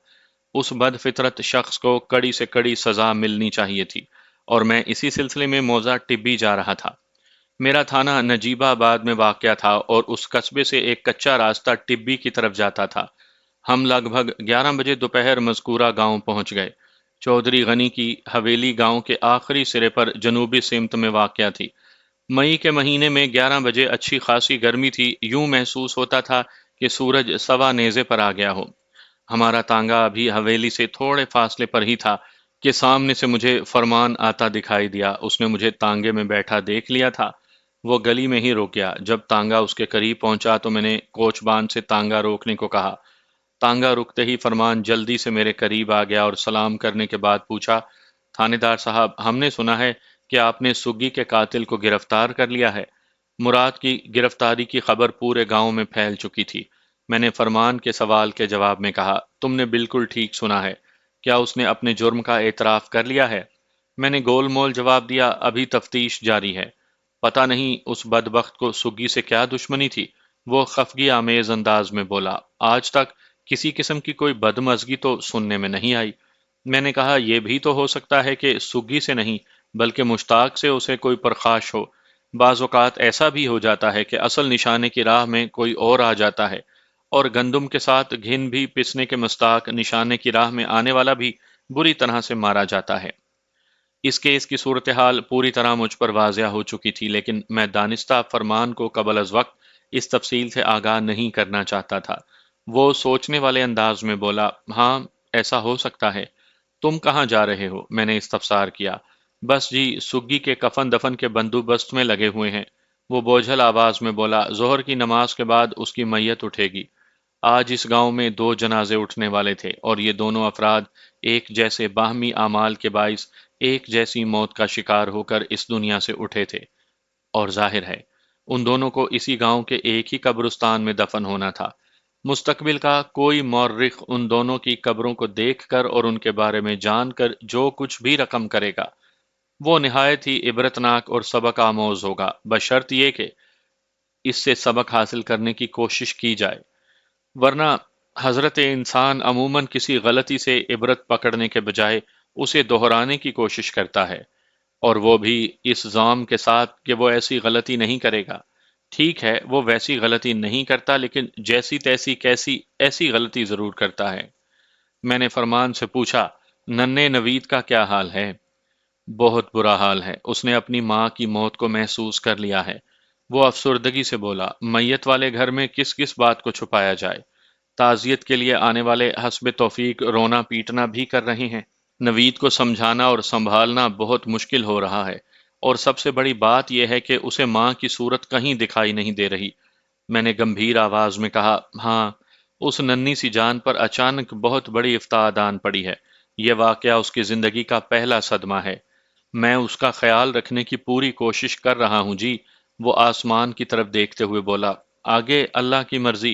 اس بد فطرت شخص کو کڑی سے کڑی سزا ملنی چاہیے تھی، اور میں اسی سلسلے میں موضع ٹبی جا رہا تھا۔ میرا تھانہ نجیبہ آباد میں واقع تھا اور اس قصبے سے ایک کچا راستہ ٹبی کی طرف جاتا تھا۔ ہم لگ بھگ 11 بجے دوپہر مذکورہ گاؤں پہنچ گئے۔ چودھری غنی کی حویلی گاؤں کے آخری سرے پر جنوبی سمت میں واقع تھی۔ مئی کے مہینے میں 11 بجے اچھی خاصی گرمی تھی، یوں محسوس ہوتا تھا کہ سورج سوا نیزے پر آ گیا ہو۔ ہمارا تانگا ابھی حویلی سے تھوڑے فاصلے پر ہی تھا کہ سامنے سے مجھے فرمان آتا دکھائی دیا۔ اس نے مجھے تانگے میں بیٹھا دیکھ لیا تھا۔ وہ گلی میں ہی رک گیا۔ جب تانگا اس کے قریب پہنچا تو میں نے کوچ بان سے تانگا روکنے کو کہا۔ تانگا رکتے ہی فرمان جلدی سے میرے قریب آ گیا اور سلام کرنے کے بعد پوچھا، تھانے دار صاحب، ہم نے سنا ہے کہ آپ نے سگی کے قاتل کو گرفتار کر لیا ہے۔ مراد کی گرفتاری کی خبر پورے گاؤں میں پھیل چکی تھی۔ میں نے فرمان کے سوال کے جواب میں کہا، تم نے بالکل ٹھیک سنا ہے۔ کیا اس نے اپنے جرم کا اعتراف کر لیا ہے؟ میں نے گول مول جواب دیا، ابھی تفتیش جاری ہے۔ پتہ نہیں اس بدبخت کو سگی سے کیا دشمنی تھی؟ وہ خفگی آمیز انداز میں بولا، آج تک کسی قسم کی کوئی بدمزگی تو سننے میں نہیں آئی۔ میں نے کہا، یہ بھی تو ہو سکتا ہے کہ سگی سے نہیں بلکہ مشتاق سے اسے کوئی پرخاش ہو۔ بعض اوقات ایسا بھی ہو جاتا ہے کہ اصل نشانے کی راہ میں کوئی اور آ جاتا ہے، اور گندم کے ساتھ گھن بھی پسنے کے مستاق نشانے کی راہ میں آنے والا بھی بری طرح سے مارا جاتا ہے۔ اس کیس کی صورتحال پوری طرح مجھ پر واضح ہو چکی تھی، لیکن میں دانستہ فرمان کو قبل از وقت اس تفصیل سے آگاہ نہیں کرنا چاہتا تھا۔ وہ سوچنے والے انداز میں بولا، ہاں ایسا ہو سکتا ہے۔ تم کہاں جا رہے ہو؟ میں نے استفسار کیا۔ بس جی، سگی کے کفن دفن کے بندوبست میں لگے ہوئے ہیں۔ وہ بوجھل آواز میں بولا، ظہر کی نماز کے بعد اس کی میت اٹھے گی۔ آج اس گاؤں میں 2 جنازے اٹھنے والے تھے اور یہ دونوں افراد ایک جیسے باہمی اعمال کے باعث ایک جیسی موت کا شکار ہو کر اس دنیا سے اٹھے تھے، اور ظاہر ہے ان دونوں کو اسی گاؤں کے ایک ہی قبرستان میں دفن ہونا تھا۔ مستقبل کا کوئی مورخ ان دونوں کی قبروں کو دیکھ کر اور ان کے بارے میں جان کر جو کچھ بھی رقم کرے گا وہ نہایت ہی عبرتناک اور سبق آموز ہوگا، بشرط یہ کہ اس سے سبق حاصل کرنے کی کوشش کی جائے، ورنہ حضرت انسان عموماً کسی غلطی سے عبرت پکڑنے کے بجائے اسے دہرانے کی کوشش کرتا ہے، اور وہ بھی اس ضامن کے ساتھ کہ وہ ایسی غلطی نہیں کرے گا۔ ٹھیک ہے، وہ ویسی غلطی نہیں کرتا، لیکن جیسی تیسی کیسی ایسی غلطی ضرور کرتا ہے۔ میں نے فرمان سے پوچھا، ننھے نوید کا کیا حال ہے؟ بہت برا حال ہے، اس نے اپنی ماں کی موت کو محسوس کر لیا ہے۔ وہ افسردگی سے بولا، میت والے گھر میں کس کس بات کو چھپایا جائے؟ تعزیت کے لیے آنے والے حسب توفیق رونا پیٹنا بھی کر رہے ہیں۔ نوید کو سمجھانا اور سنبھالنا بہت مشکل ہو رہا ہے، اور سب سے بڑی بات یہ ہے کہ اسے ماں کی صورت کہیں دکھائی نہیں دے رہی۔ میں نے گمبھیر آواز میں کہا، ہاں، اس ننھی سی جان پر اچانک بہت بڑی افتادان پڑی ہے۔ یہ واقعہ اس کی زندگی کا پہلا صدمہ ہے۔ میں اس کا خیال رکھنے کی پوری کوشش کر رہا ہوں جی، وہ آسمان کی طرف دیکھتے ہوئے بولا۔ آگے اللہ کی مرضی۔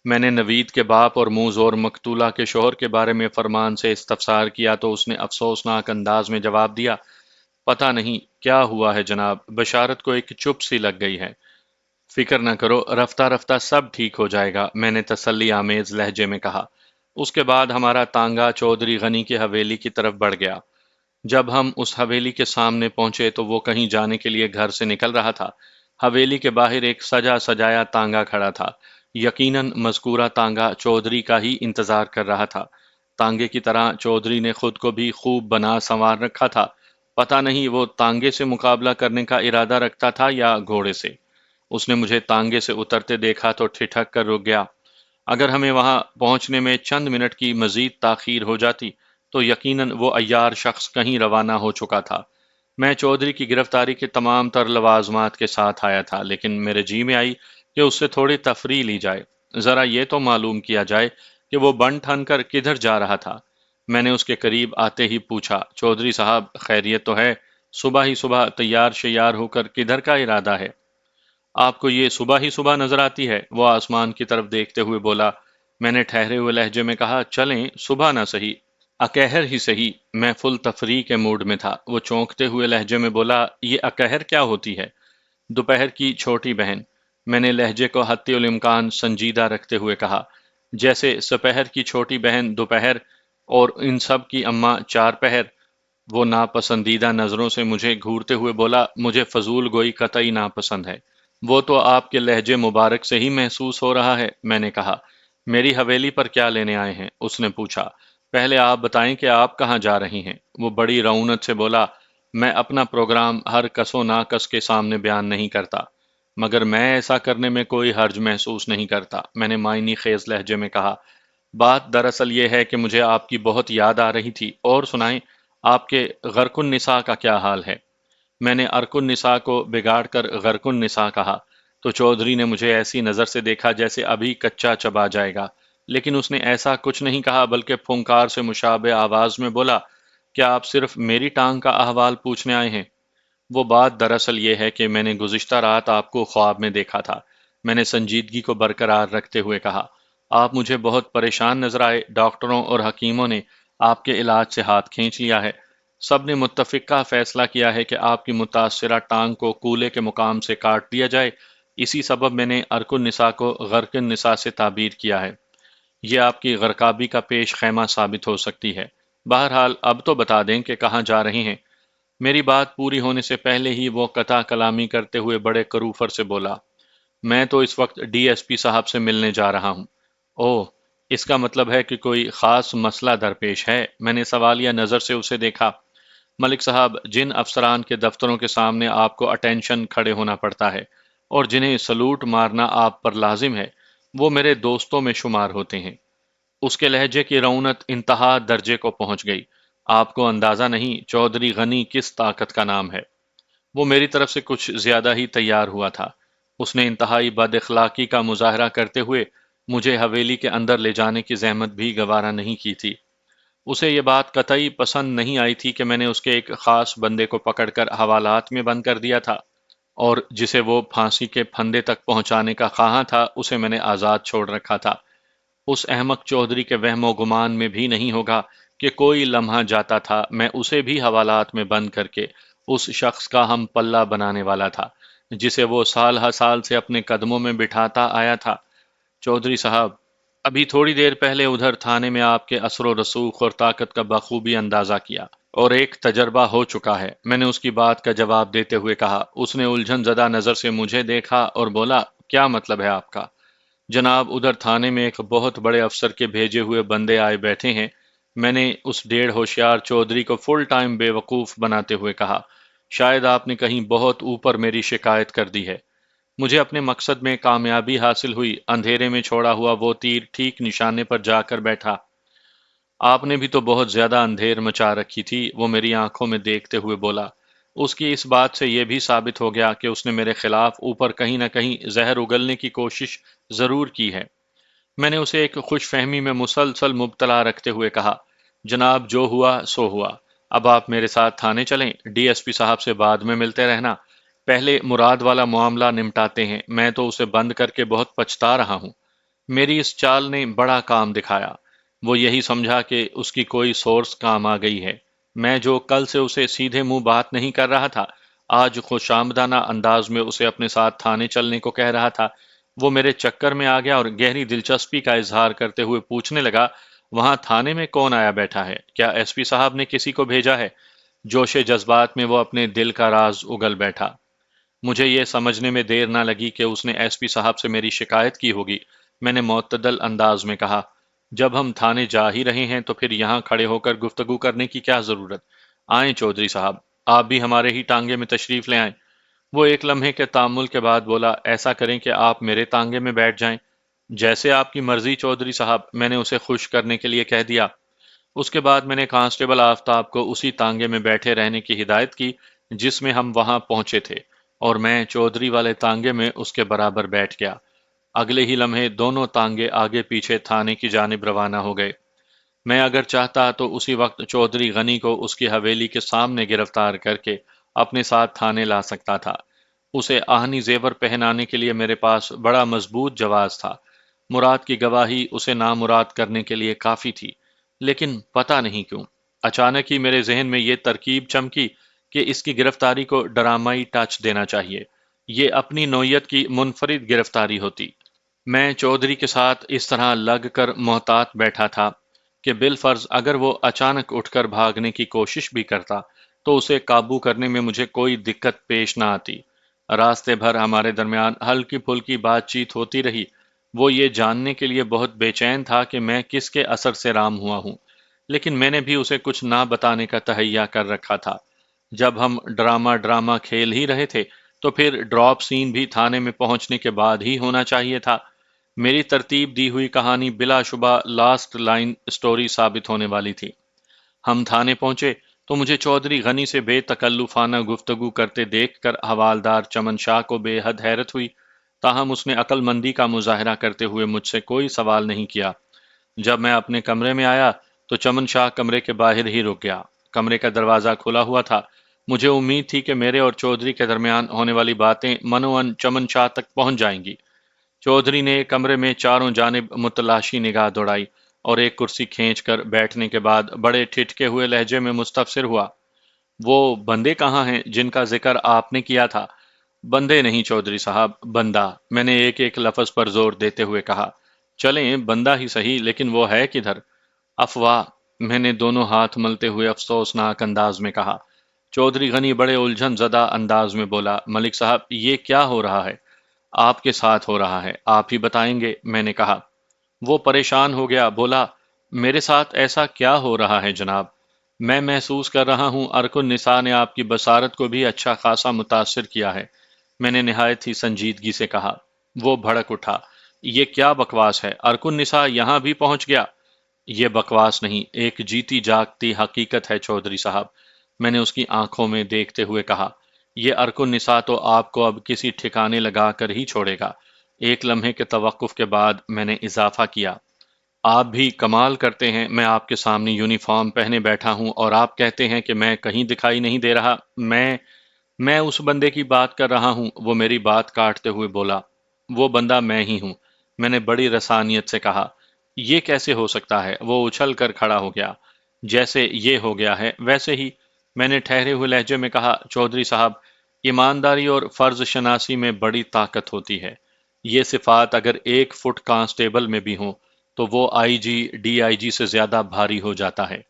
میں نے نوید کے باپ اور منہ زور مقتولہ کے شوہر کے بارے میں فرمان سے استفسار کیا تو اس نے افسوسناک انداز میں جواب دیا، پتہ نہیں کیا ہوا ہے جناب، بشارت کو ایک چپ سی لگ گئی ہے۔ فکر نہ کرو، رفتہ رفتہ سب ٹھیک ہو جائے گا، میں نے تسلی آمیز لہجے میں کہا۔ اس کے بعد ہمارا تانگا چودھری غنی کی حویلی کی طرف بڑھ گیا۔ جب ہم اس حویلی کے سامنے پہنچے تو وہ کہیں جانے کے لیے گھر سے نکل رہا تھا۔ حویلی کے باہر ایک سجا سجایا تانگا کھڑا تھا۔ یقیناً مذکورہ تانگا چودھری کا ہی انتظار کر رہا تھا۔ تانگے کی طرح چودھری نے خود کو بھی خوب بنا سنوار رکھا تھا۔ پتہ نہیں وہ تانگے سے مقابلہ کرنے کا ارادہ رکھتا تھا یا گھوڑے سے۔ اس نے مجھے تانگے سے اترتے دیکھا تو ٹھٹک کر رک گیا۔ اگر ہمیں وہاں پہنچنے میں چند منٹ کی مزید تاخیر ہو جاتی تو یقیناً وہ عیار شخص کہیں روانہ ہو چکا تھا۔ میں چودھری کی گرفتاری کے تمام تر لوازمات کے ساتھ آیا تھا، لیکن میرے جی میں آئی کہ اس سے تھوڑی تفریح لی جائے، ذرا یہ تو معلوم کیا جائے کہ وہ بن ٹھن کر کدھر جا رہا تھا۔ میں نے اس کے قریب آتے ہی پوچھا، چودھری صاحب خیریت تو ہے؟ صبح ہی صبح تیار شیار ہو کر کدھر کا ارادہ ہے؟ آپ کو یہ صبح ہی صبح نظر آتی ہے؟ وہ آسمان کی طرف دیکھتے ہوئے بولا۔ میں نے ٹھہرے ہوئے لہجے میں کہا، چلیں صبح نہ سہی، اکہر ہی سہی۔ میں فل تفریح کے موڈ میں تھا۔ وہ چونکتے ہوئے لہجے میں بولا، یہ اکہر کیا ہوتی ہے؟ دوپہر کی چھوٹی بہن، میں نے لہجے کو حتی الامکان سنجیدہ رکھتے ہوئے کہا، جیسے سپہر کی چھوٹی بہن دوپہر اور ان سب کی اماں چار پہر۔ وہ ناپسندیدہ نظروں سے مجھے گھورتے ہوئے بولا، مجھے فضول گوئی قطعی ناپسند ہے۔ وہ تو آپ کے لہجے مبارک سے ہی محسوس ہو رہا ہے، میں نے کہا۔ میری حویلی پر کیا لینے آئے ہیں؟ اس نے پوچھا۔ پہلے آپ بتائیں کہ آپ کہاں جا رہی ہیں؟ وہ بڑی رعونت سے بولا۔ میں اپنا پروگرام ہر کس و ناکس کے سامنے بیان نہیں کرتا، مگر میں ایسا کرنے میں کوئی حرج محسوس نہیں کرتا، میں نے معنی خیز لہجے میں کہا۔ بات دراصل یہ ہے کہ مجھے آپ کی بہت یاد آ رہی تھی، اور سنائیں آپ کے غرق النساء کا کیا حال ہے؟ میں نے ارک النساء کو بگاڑ کر غرق النساء کہا تو چودھری نے مجھے ایسی نظر سے دیکھا جیسے ابھی کچا چبا جائے گا، لیکن اس نے ایسا کچھ نہیں کہا بلکہ پھونکار سے مشابہ آواز میں بولا، کیا آپ صرف میری ٹانگ کا احوال پوچھنے آئے ہیں؟ وہ بات دراصل یہ ہے کہ میں نے گزشتہ رات آپ کو خواب میں دیکھا تھا، میں نے سنجیدگی کو برقرار رکھتے ہوئے کہا۔ آپ مجھے بہت پریشان نظر آئے، ڈاکٹروں اور حکیموں نے آپ کے علاج سے ہاتھ کھینچ لیا ہے، سب نے متفقہ فیصلہ کیا ہے کہ آپ کی متاثرہ ٹانگ کو کولے کے مقام سے کاٹ دیا جائے، اسی سبب میں نے ارک النساء کو غرق النساء سے تعبیر کیا ہے۔ یہ آپ کی غرقابی کا پیش خیمہ ثابت ہو سکتی ہے۔ بہرحال اب تو بتا دیں کہ کہاں جا رہے ہیں؟ میری بات پوری ہونے سے پہلے ہی وہ قطع کلامی کرتے ہوئے بڑے کروفر سے بولا، میں تو اس وقت ڈی ایس پی صاحب سے ملنے جا رہا ہوں۔ اوہ، اس کا مطلب ہے کہ کوئی خاص مسئلہ درپیش ہے؟ میں نے سوالیہ نظر سے اسے دیکھا۔ ملک صاحب، جن افسران کے دفتروں کے سامنے آپ کو اٹینشن کھڑے ہونا پڑتا ہے اور جنہیں سلوٹ مارنا آپ پر لازم ہے، وہ میرے دوستوں میں شمار ہوتے ہیں۔ اس کے لہجے کی رونت انتہا درجے کو پہنچ گئی۔ آپ کو اندازہ نہیں چودھری غنی کس طاقت کا نام ہے۔ وہ میری طرف سے کچھ زیادہ ہی تیار ہوا تھا۔ اس نے انتہائی بد اخلاقی کا مظاہرہ کرتے ہوئے مجھے حویلی کے اندر لے جانے کی زحمت بھی گوارا نہیں کی تھی۔ اسے یہ بات قطعی پسند نہیں آئی تھی کہ میں نے اس کے ایک خاص بندے کو پکڑ کر حوالات میں بند کر دیا تھا، اور جسے وہ پھانسی کے پھندے تک پہنچانے کا خواہاں تھا اسے میں نے آزاد چھوڑ رکھا تھا۔ اس احمق چودھری کے وہم و گمان میں بھی نہیں ہوگا کہ کوئی لمحہ جاتا تھا میں اسے بھی حوالات میں بند کر کے اس شخص کا ہم پلہ بنانے والا تھا جسے وہ سال ہر سال سے اپنے قدموں میں بٹھاتا آیا تھا۔ چودھری صاحب، ابھی تھوڑی دیر پہلے ادھر تھانے میں آپ کے اثر و رسوخ اور طاقت کا بخوبی اندازہ کیا، اور ایک تجربہ ہو چکا ہے، میں نے اس کی بات کا جواب دیتے ہوئے کہا۔ اس نے الجھن زدہ نظر سے مجھے دیکھا اور بولا، کیا مطلب ہے آپ کا؟ جناب، ادھر تھانے میں ایک بہت بڑے افسر کے بھیجے ہوئے بندے آئے بیٹھے ہیں، میں نے اس ڈیڑھ ہوشیار چودھری کو فل ٹائم بے وقوف بناتے ہوئے کہا۔ شاید آپ نے کہیں بہت اوپر میری شکایت کر دی ہے۔ مجھے اپنے مقصد میں کامیابی حاصل ہوئی، اندھیرے میں چھوڑا ہوا وہ تیر ٹھیک نشانے پر جا کر بیٹھا۔ آپ نے بھی تو بہت زیادہ اندھیر مچا رکھی تھی، وہ میری آنکھوں میں دیکھتے ہوئے بولا۔ اس کی اس بات سے یہ بھی ثابت ہو گیا کہ اس نے میرے خلاف اوپر کہیں نہ کہیں زہر اگلنے کی کوشش ضرور کی ہے۔ میں نے اسے ایک خوش فہمی میں مسلسل مبتلا رکھتے ہوئے کہا، جناب جو ہوا سو ہوا، اب آپ میرے ساتھ تھانے چلیں، ڈی ایس پی صاحب سے بعد میں ملتے رہنا، پہلے مراد والا معاملہ نمٹاتے ہیں، میں تو اسے بند کر کے بہت پچھتا رہا ہوں۔ میری اس چال نے بڑا کام دکھایا۔ وہ یہی سمجھا کہ اس کی کوئی سورس کام آ گئی ہے۔ میں جو کل سے اسے سیدھے منہ بات نہیں کر رہا تھا، آج خوش آمدانہ انداز میں اسے اپنے ساتھ تھانے چلنے کو کہہ رہا تھا، وہ میرے چکر میں آ گیا اور گہری دلچسپی کا اظہار کرتے ہوئے پوچھنے لگا، وہاں تھانے میں کون آیا بیٹھا ہے؟ کیا ایس پی صاحب نے کسی کو بھیجا ہے؟ جوش جذبات میں وہ اپنے دل کا راز اگل بیٹھا۔ مجھے یہ سمجھنے میں دیر نہ لگی کہ اس نے ایس پی صاحب سے میری شکایت کی ہوگی۔ میں نے معتدل انداز میں کہا، جب ہم تھانے جا ہی رہے ہیں تو پھر یہاں کھڑے ہو کر گفتگو کرنے کی کیا ضرورت؟ آئیں چودھری صاحب، آپ بھی ہمارے ہی ٹانگے میں تشریف لے آئیں۔ وہ ایک لمحے کے تامل کے بعد بولا، ایسا کریں کہ آپ میرے تانگے میں بیٹھ جائیں۔ جیسے آپ کی مرضی چودھری صاحب، میں نے اسے خوش کرنے کے لیے کہہ دیا۔ اس کے بعد میں نے کانسٹیبل آفتاب کو اسی تانگے میں بیٹھے رہنے کی ہدایت کی جس میں ہم وہاں پہنچے تھے، اور میں چودھری والے تانگے میں اس کے برابر بیٹھ گیا۔ اگلے ہی لمحے دونوں تانگے آگے پیچھے تھانے کی جانب روانہ ہو گئے۔ میں اگر چاہتا تو اسی وقت چودھری غنی کو اس کی حویلی کے سامنے گرفتار کر کے اپنے ساتھ تھانے لا سکتا تھا۔ اسے آہنی زیور پہنانے کے لیے میرے پاس بڑا مضبوط جواز تھا۔ مراد کی گواہی اسے نامراد کرنے کے لیے کافی تھی، لیکن پتہ نہیں کیوں اچانک ہی میرے ذہن میں یہ ترکیب چمکی کہ اس کی گرفتاری کو ڈرامائی ٹچ دینا چاہیے۔ یہ اپنی نوعیت کی منفرد گرفتاری ہوتی۔ میں چودھری کے ساتھ اس طرح لگ کر محتاط بیٹھا تھا کہ بالفرض اگر وہ اچانک اٹھ کر بھاگنے کی کوشش بھی کرتا تو اسے قابو کرنے میں مجھے کوئی دقت پیش نہ آتی۔ راستے بھر ہمارے درمیان ہلکی پھلکی بات چیت ہوتی رہی۔ وہ یہ جاننے کے لیے بہت بے چین تھا کہ میں کس کے اثر سے رام ہوا ہوں، لیکن میں نے بھی اسے کچھ نہ بتانے کا تہیہ کر رکھا تھا۔ جب ہم ڈرامہ کھیل ہی رہے تھے تو پھر ڈراپ سین بھی تھانے میں پہنچنے کے بعد ہی ہونا چاہیے تھا۔ میری ترتیب دی ہوئی کہانی بلا شبہ لاسٹ لائن سٹوری ثابت ہونے والی تھی۔ ہم تھانے پہنچے تو مجھے چودھری غنی سے بے تکلفانہ گفتگو کرتے دیکھ کر حوالدار چمن شاہ کو بے حد حیرت ہوئی، تاہم اس نے عقل مندی کا مظاہرہ کرتے ہوئے مجھ سے کوئی سوال نہیں کیا۔ جب میں اپنے کمرے میں آیا تو چمن شاہ کمرے کے باہر ہی رک گیا۔ کمرے کا دروازہ کھلا ہوا تھا۔ مجھے امید تھی کہ میرے اور چودھری کے درمیان ہونے والی باتیں منوان چمن شاہ تک پہنچ جائیں گی۔ چودھری نے کمرے میں چاروں جانب متلاشی نگاہ دوڑائی اور ایک کرسی کھینچ کر بیٹھنے کے بعد بڑے ٹھٹکے ہوئے لہجے میں مستفسر ہوا، وہ بندے کہاں ہیں جن کا ذکر آپ نے کیا تھا؟ بندے نہیں چودھری صاحب، بندہ، میں نے ایک ایک لفظ پر زور دیتے ہوئے کہا۔ چلیں بندہ ہی صحیح، لیکن وہ ہے کدھر؟ افواہ، میں نے دونوں ہاتھ ملتے ہوئے افسوسناک انداز میں کہا۔ چودھری غنی بڑے الجھن زدہ انداز میں بولا، ملک صاحب یہ کیا ہو رہا ہے؟ آپ کے ساتھ ہو رہا ہے، آپ ہی بتائیں گے، میں نے کہا۔ وہ پریشان ہو گیا، بولا، میرے ساتھ ایسا کیا ہو رہا ہے جناب؟ میں محسوس کر رہا ہوں ارکن نساء نے آپ کی بصارت کو بھی اچھا خاصا متاثر کیا ہے، میں نے نہایت ہی سنجیدگی سے کہا۔ وہ بھڑک اٹھا، یہ کیا بکواس ہے؟ ارکن نساء یہاں بھی پہنچ گیا؟ یہ بکواس نہیں، ایک جیتی جاگتی حقیقت ہے چودھری صاحب، میں نے اس کی آنکھوں میں دیکھتے ہوئے کہا۔ یہ ارکن نساء تو آپ کو اب کسی ٹھکانے لگا کر ہی چھوڑے گا۔ ایک لمحے کے توقف کے بعد میں نے اضافہ کیا، آپ بھی کمال کرتے ہیں، میں آپ کے سامنے یونیفارم پہنے بیٹھا ہوں اور آپ کہتے ہیں کہ میں کہیں دکھائی نہیں دے رہا۔ میں اس بندے کی بات کر رہا ہوں، وہ میری بات کاٹتے ہوئے بولا۔ وہ بندہ میں ہی ہوں، میں نے بڑی رسانیت سے کہا۔ یہ کیسے ہو سکتا ہے؟ وہ اچھل کر کھڑا ہو گیا۔ جیسے یہ ہو گیا ہے ویسے ہی، میں نے ٹھہرے ہوئے لہجے میں کہا، چودھری صاحب، ایمانداری اور فرض شناسی میں بڑی طاقت ہوتی ہے۔ یہ صفات اگر 1 فٹ کانسٹیبل میں بھی ہوں تو وہ آئی جی ڈی آئی جی سے زیادہ بھاری ہو جاتا ہے۔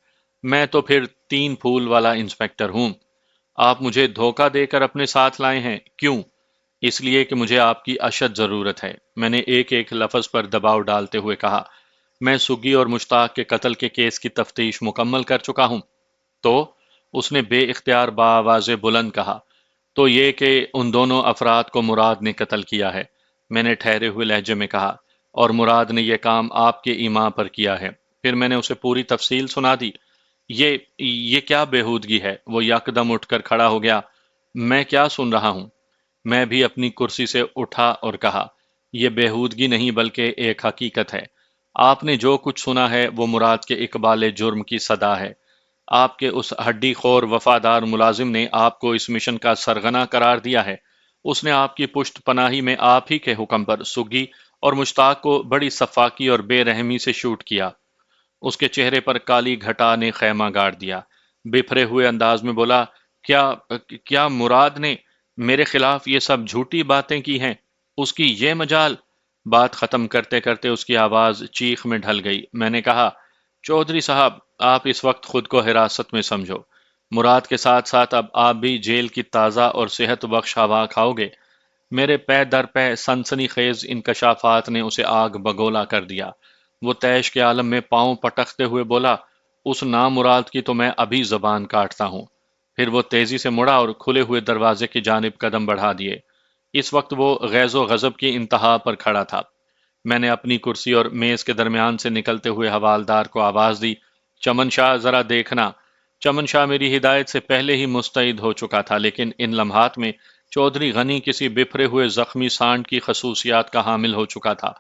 میں تو پھر 3 پھول والا انسپکٹر ہوں۔ آپ مجھے دھوکہ دے کر اپنے ساتھ لائے ہیں، کیوں؟ اس لیے کہ مجھے آپ کی اشد ضرورت ہے، میں نے ایک ایک لفظ پر دباؤ ڈالتے ہوئے کہا۔ میں سگی اور مشتاق کے قتل کے کیس کی تفتیش مکمل کر چکا ہوں۔ تو اس نے بے اختیار بآواز بلند کہا، تو یہ کہ ان دونوں افراد کو مراد نے قتل کیا ہے، میں نے ٹھہرے ہوئے لہجے میں کہا، اور مراد نے یہ کام آپ کے ایما پر کیا ہے۔ پھر میں نے اسے پوری تفصیل سنا دی۔ یہ کیا بےہودگی ہے؟ وہ یکدم اٹھ کر کھڑا ہو گیا۔ میں کیا سن رہا ہوں؟ میں بھی اپنی کرسی سے اٹھا اور کہا، یہ بےہودگی نہیں بلکہ ایک حقیقت ہے۔ آپ نے جو کچھ سنا ہے وہ مراد کے اقبال جرم کی صدا ہے۔ آپ کے اس ہڈی خور وفادار ملازم نے آپ کو اس مشن کا سرغنہ قرار دیا ہے۔ اس نے آپ کی پشت پناہی میں آپ ہی کے حکم پر سگی اور مشتاق کو بڑی صفاقی اور بے رحمی سے شوٹ کیا۔ اس کے چہرے پر کالی گھٹا نے خیمہ گاڑ دیا۔ بفرے ہوئے انداز میں بولا، کیا کیا مراد نے میرے خلاف یہ سب جھوٹی باتیں کی ہیں؟ اس کی یہ مجال؟ بات ختم کرتے کرتے اس کی آواز چیخ میں ڈھل گئی۔ میں نے کہا، چودھری صاحب، آپ اس وقت خود کو حراست میں سمجھو۔ مراد کے ساتھ ساتھ اب آپ بھی جیل کی تازہ اور صحت بخش ہوا کھاؤ گے۔ میرے پے در پے سنسنی خیز انکشافات نے اسے آگ بگولا کر دیا۔ وہ طیش کے عالم میں پاؤں پٹکتے ہوئے بولا، اس نامراد کی تو میں ابھی زبان کاٹتا ہوں۔ پھر وہ تیزی سے مڑا اور کھلے ہوئے دروازے کی جانب قدم بڑھا دیے۔ اس وقت وہ غیظ و غضب کی انتہا پر کھڑا تھا۔ میں نے اپنی کرسی اور میز کے درمیان سے نکلتے ہوئے حوالدار کو آواز دی، چمن شاہ ذرا دیکھنا۔ چمن شاہ میری ہدایت سے پہلے ہی مستعد ہو چکا تھا، لیکن ان لمحات میں چودھری غنی کسی بپھرے ہوئے زخمی سانڈ کی خصوصیات کا حامل ہو چکا تھا۔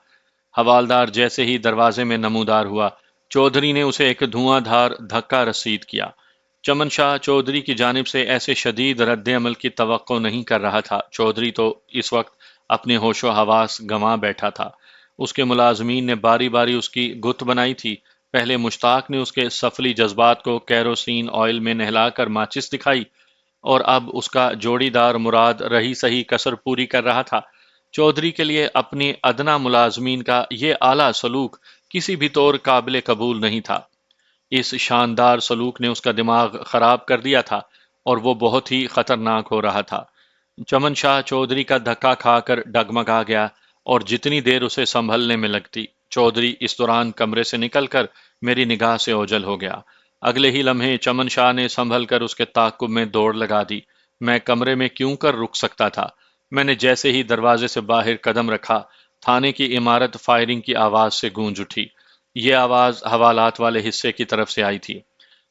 حوالدار جیسے ہی دروازے میں نمودار ہوا، چودھری نے اسے ایک دھواں دھار دھکا رسید کیا۔ چمن شاہ چودھری کی جانب سے ایسے شدید رد عمل کی توقع نہیں کر رہا تھا۔ چودھری تو اس وقت اپنے ہوش و حواس گنوا بیٹھا تھا۔ اس کے ملازمین نے باری باری اس کی گت بنائی تھی۔ پہلے مشتاق نے اس کے سفلی جذبات کو کیروسین آئل میں نہلا کر ماچس دکھائی، اور اب اس کا جوڑی دار مراد رہی سہی کسر پوری کر رہا تھا۔ چودھری کے لیے اپنی ادنا ملازمین کا یہ اعلیٰ سلوک کسی بھی طور قابل قبول نہیں تھا۔ اس شاندار سلوک نے اس کا دماغ خراب کر دیا تھا، اور وہ بہت ہی خطرناک ہو رہا تھا۔ چمن شاہ چودھری کا دھکا کھا کر ڈگمگا گیا، اور جتنی دیر اسے سنبھلنے میں لگتی، چودھری اس دوران کمرے سے نکل کر میری نگاہ سے اوجھل ہو گیا۔ اگلے ہی لمحے چمن شاہ نے سنبھل کر اس کے تعاقب میں دوڑ لگا دی۔ میں کمرے میں کیوں کر رک سکتا تھا؟ میں نے جیسے ہی دروازے سے باہر قدم رکھا، تھانے کی عمارت فائرنگ کی آواز سے گونج اٹھی۔ یہ آواز حوالات والے حصے کی طرف سے آئی تھی۔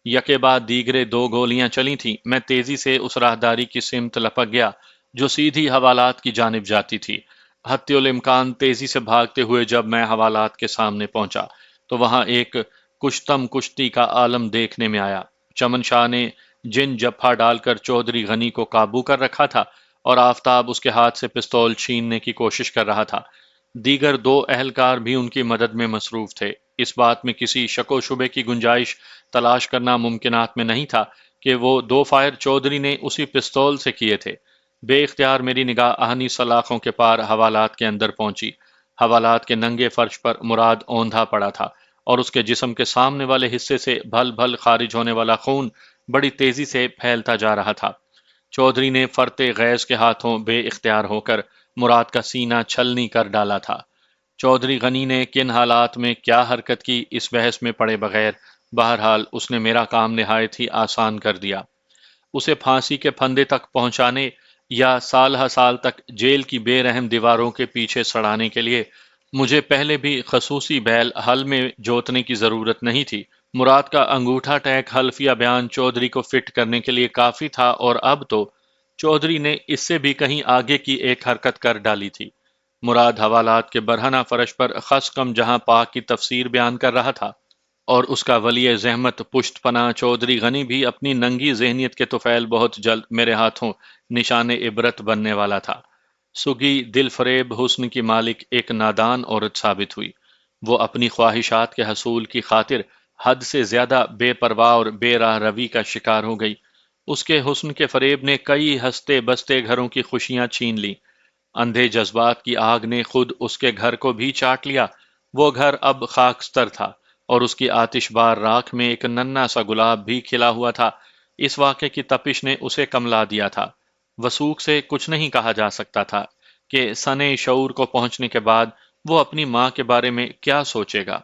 یکے بعد دیگرے دو گولیاں چلی تھیں۔ میں تیزی سے اس راہداری کی سمت لپک گیا جو سیدھی حوالات کی جانب جاتی تھی۔ حتی الامکان تیزی سے بھاگتے ہوئے جب میں حوالات کے سامنے پہنچا تو وہاں ایک کشتم کشتی کا عالم دیکھنے میں آیا۔ چمن شاہ نے جن جپھا ڈال کر چودھری غنی کو قابو کر رکھا تھا، اور آفتاب اس کے ہاتھ سے پستول چھیننے کی کوشش کر رہا تھا۔ دیگر دو اہلکار بھی ان کی مدد میں مصروف تھے۔ اس بات میں کسی شک و شبے کی گنجائش تلاش کرنا ممکنات میں نہیں تھا کہ وہ دو فائر چودھری نے اسی پستول سے کیے تھے۔ بے اختیار میری نگاہ آہنی سلاخوں کے پار حوالات کے اندر پہنچی۔ حوالات کے ننگے فرش پر مراد اوندھا پڑا تھا، اور اس کے جسم کے سامنے والے حصے سے بھل بھل خارج ہونے والا خون بڑی تیزی سے پھیلتا جا رہا تھا۔ چودھری نے فرتے غیظ کے ہاتھوں بے اختیار ہو کر مراد کا سینہ چھلنی کر ڈالا تھا۔ چودھری غنی نے کن حالات میں کیا حرکت کی، اس بحث میں پڑے بغیر بہرحال اس نے میرا کام نہایت ہی آسان کر دیا۔ اسے پھانسی کے پھندے تک پہنچانے یا سال ہا سال تک جیل کی بے رحم دیواروں کے پیچھے سڑانے کے لیے مجھے پہلے بھی خصوصی بیل حل میں جوتنے کی ضرورت نہیں تھی۔ مراد کا انگوٹھا ٹیک حلفیہ بیان چودھری کو فٹ کرنے کے لیے کافی تھا، اور اب تو چودھری نے اس سے بھی کہیں آگے کی ایک حرکت کر ڈالی تھی۔ مراد حوالات کے برہنہ فرش پر خس کم جہاں پاک کی تفسیر بیان کر رہا تھا، اور اس کا ولی زحمت پشت پناہ چودھری غنی بھی اپنی ننگی ذہنیت کے طفیل بہت جلد میرے ہاتھوں نشان عبرت بننے والا تھا۔ سگی دل فریب حسن کی مالک ایک نادان عورت ثابت ہوئی۔ وہ اپنی خواہشات کے حصول کی خاطر حد سے زیادہ بے پرواہ اور بے راہ روی کا شکار ہو گئی۔ اس کے حسن کے فریب نے کئی ہستے بستے گھروں کی خوشیاں چھین لی۔ اندھے جذبات کی آگ نے خود اس کے گھر کو بھی چاٹ لیا۔ وہ گھر اب خاکستر تھا، اور اس کی آتش بار راکھ میں ایک ننھا سا گلاب بھی کھلا ہوا تھا۔ اس واقعے کی تپش نے اسے کملا دیا تھا۔ وثوق سے کچھ نہیں کہا جا سکتا تھا کہ سنِ شعور کو پہنچنے کے بعد وہ اپنی ماں کے بارے میں کیا سوچے گا۔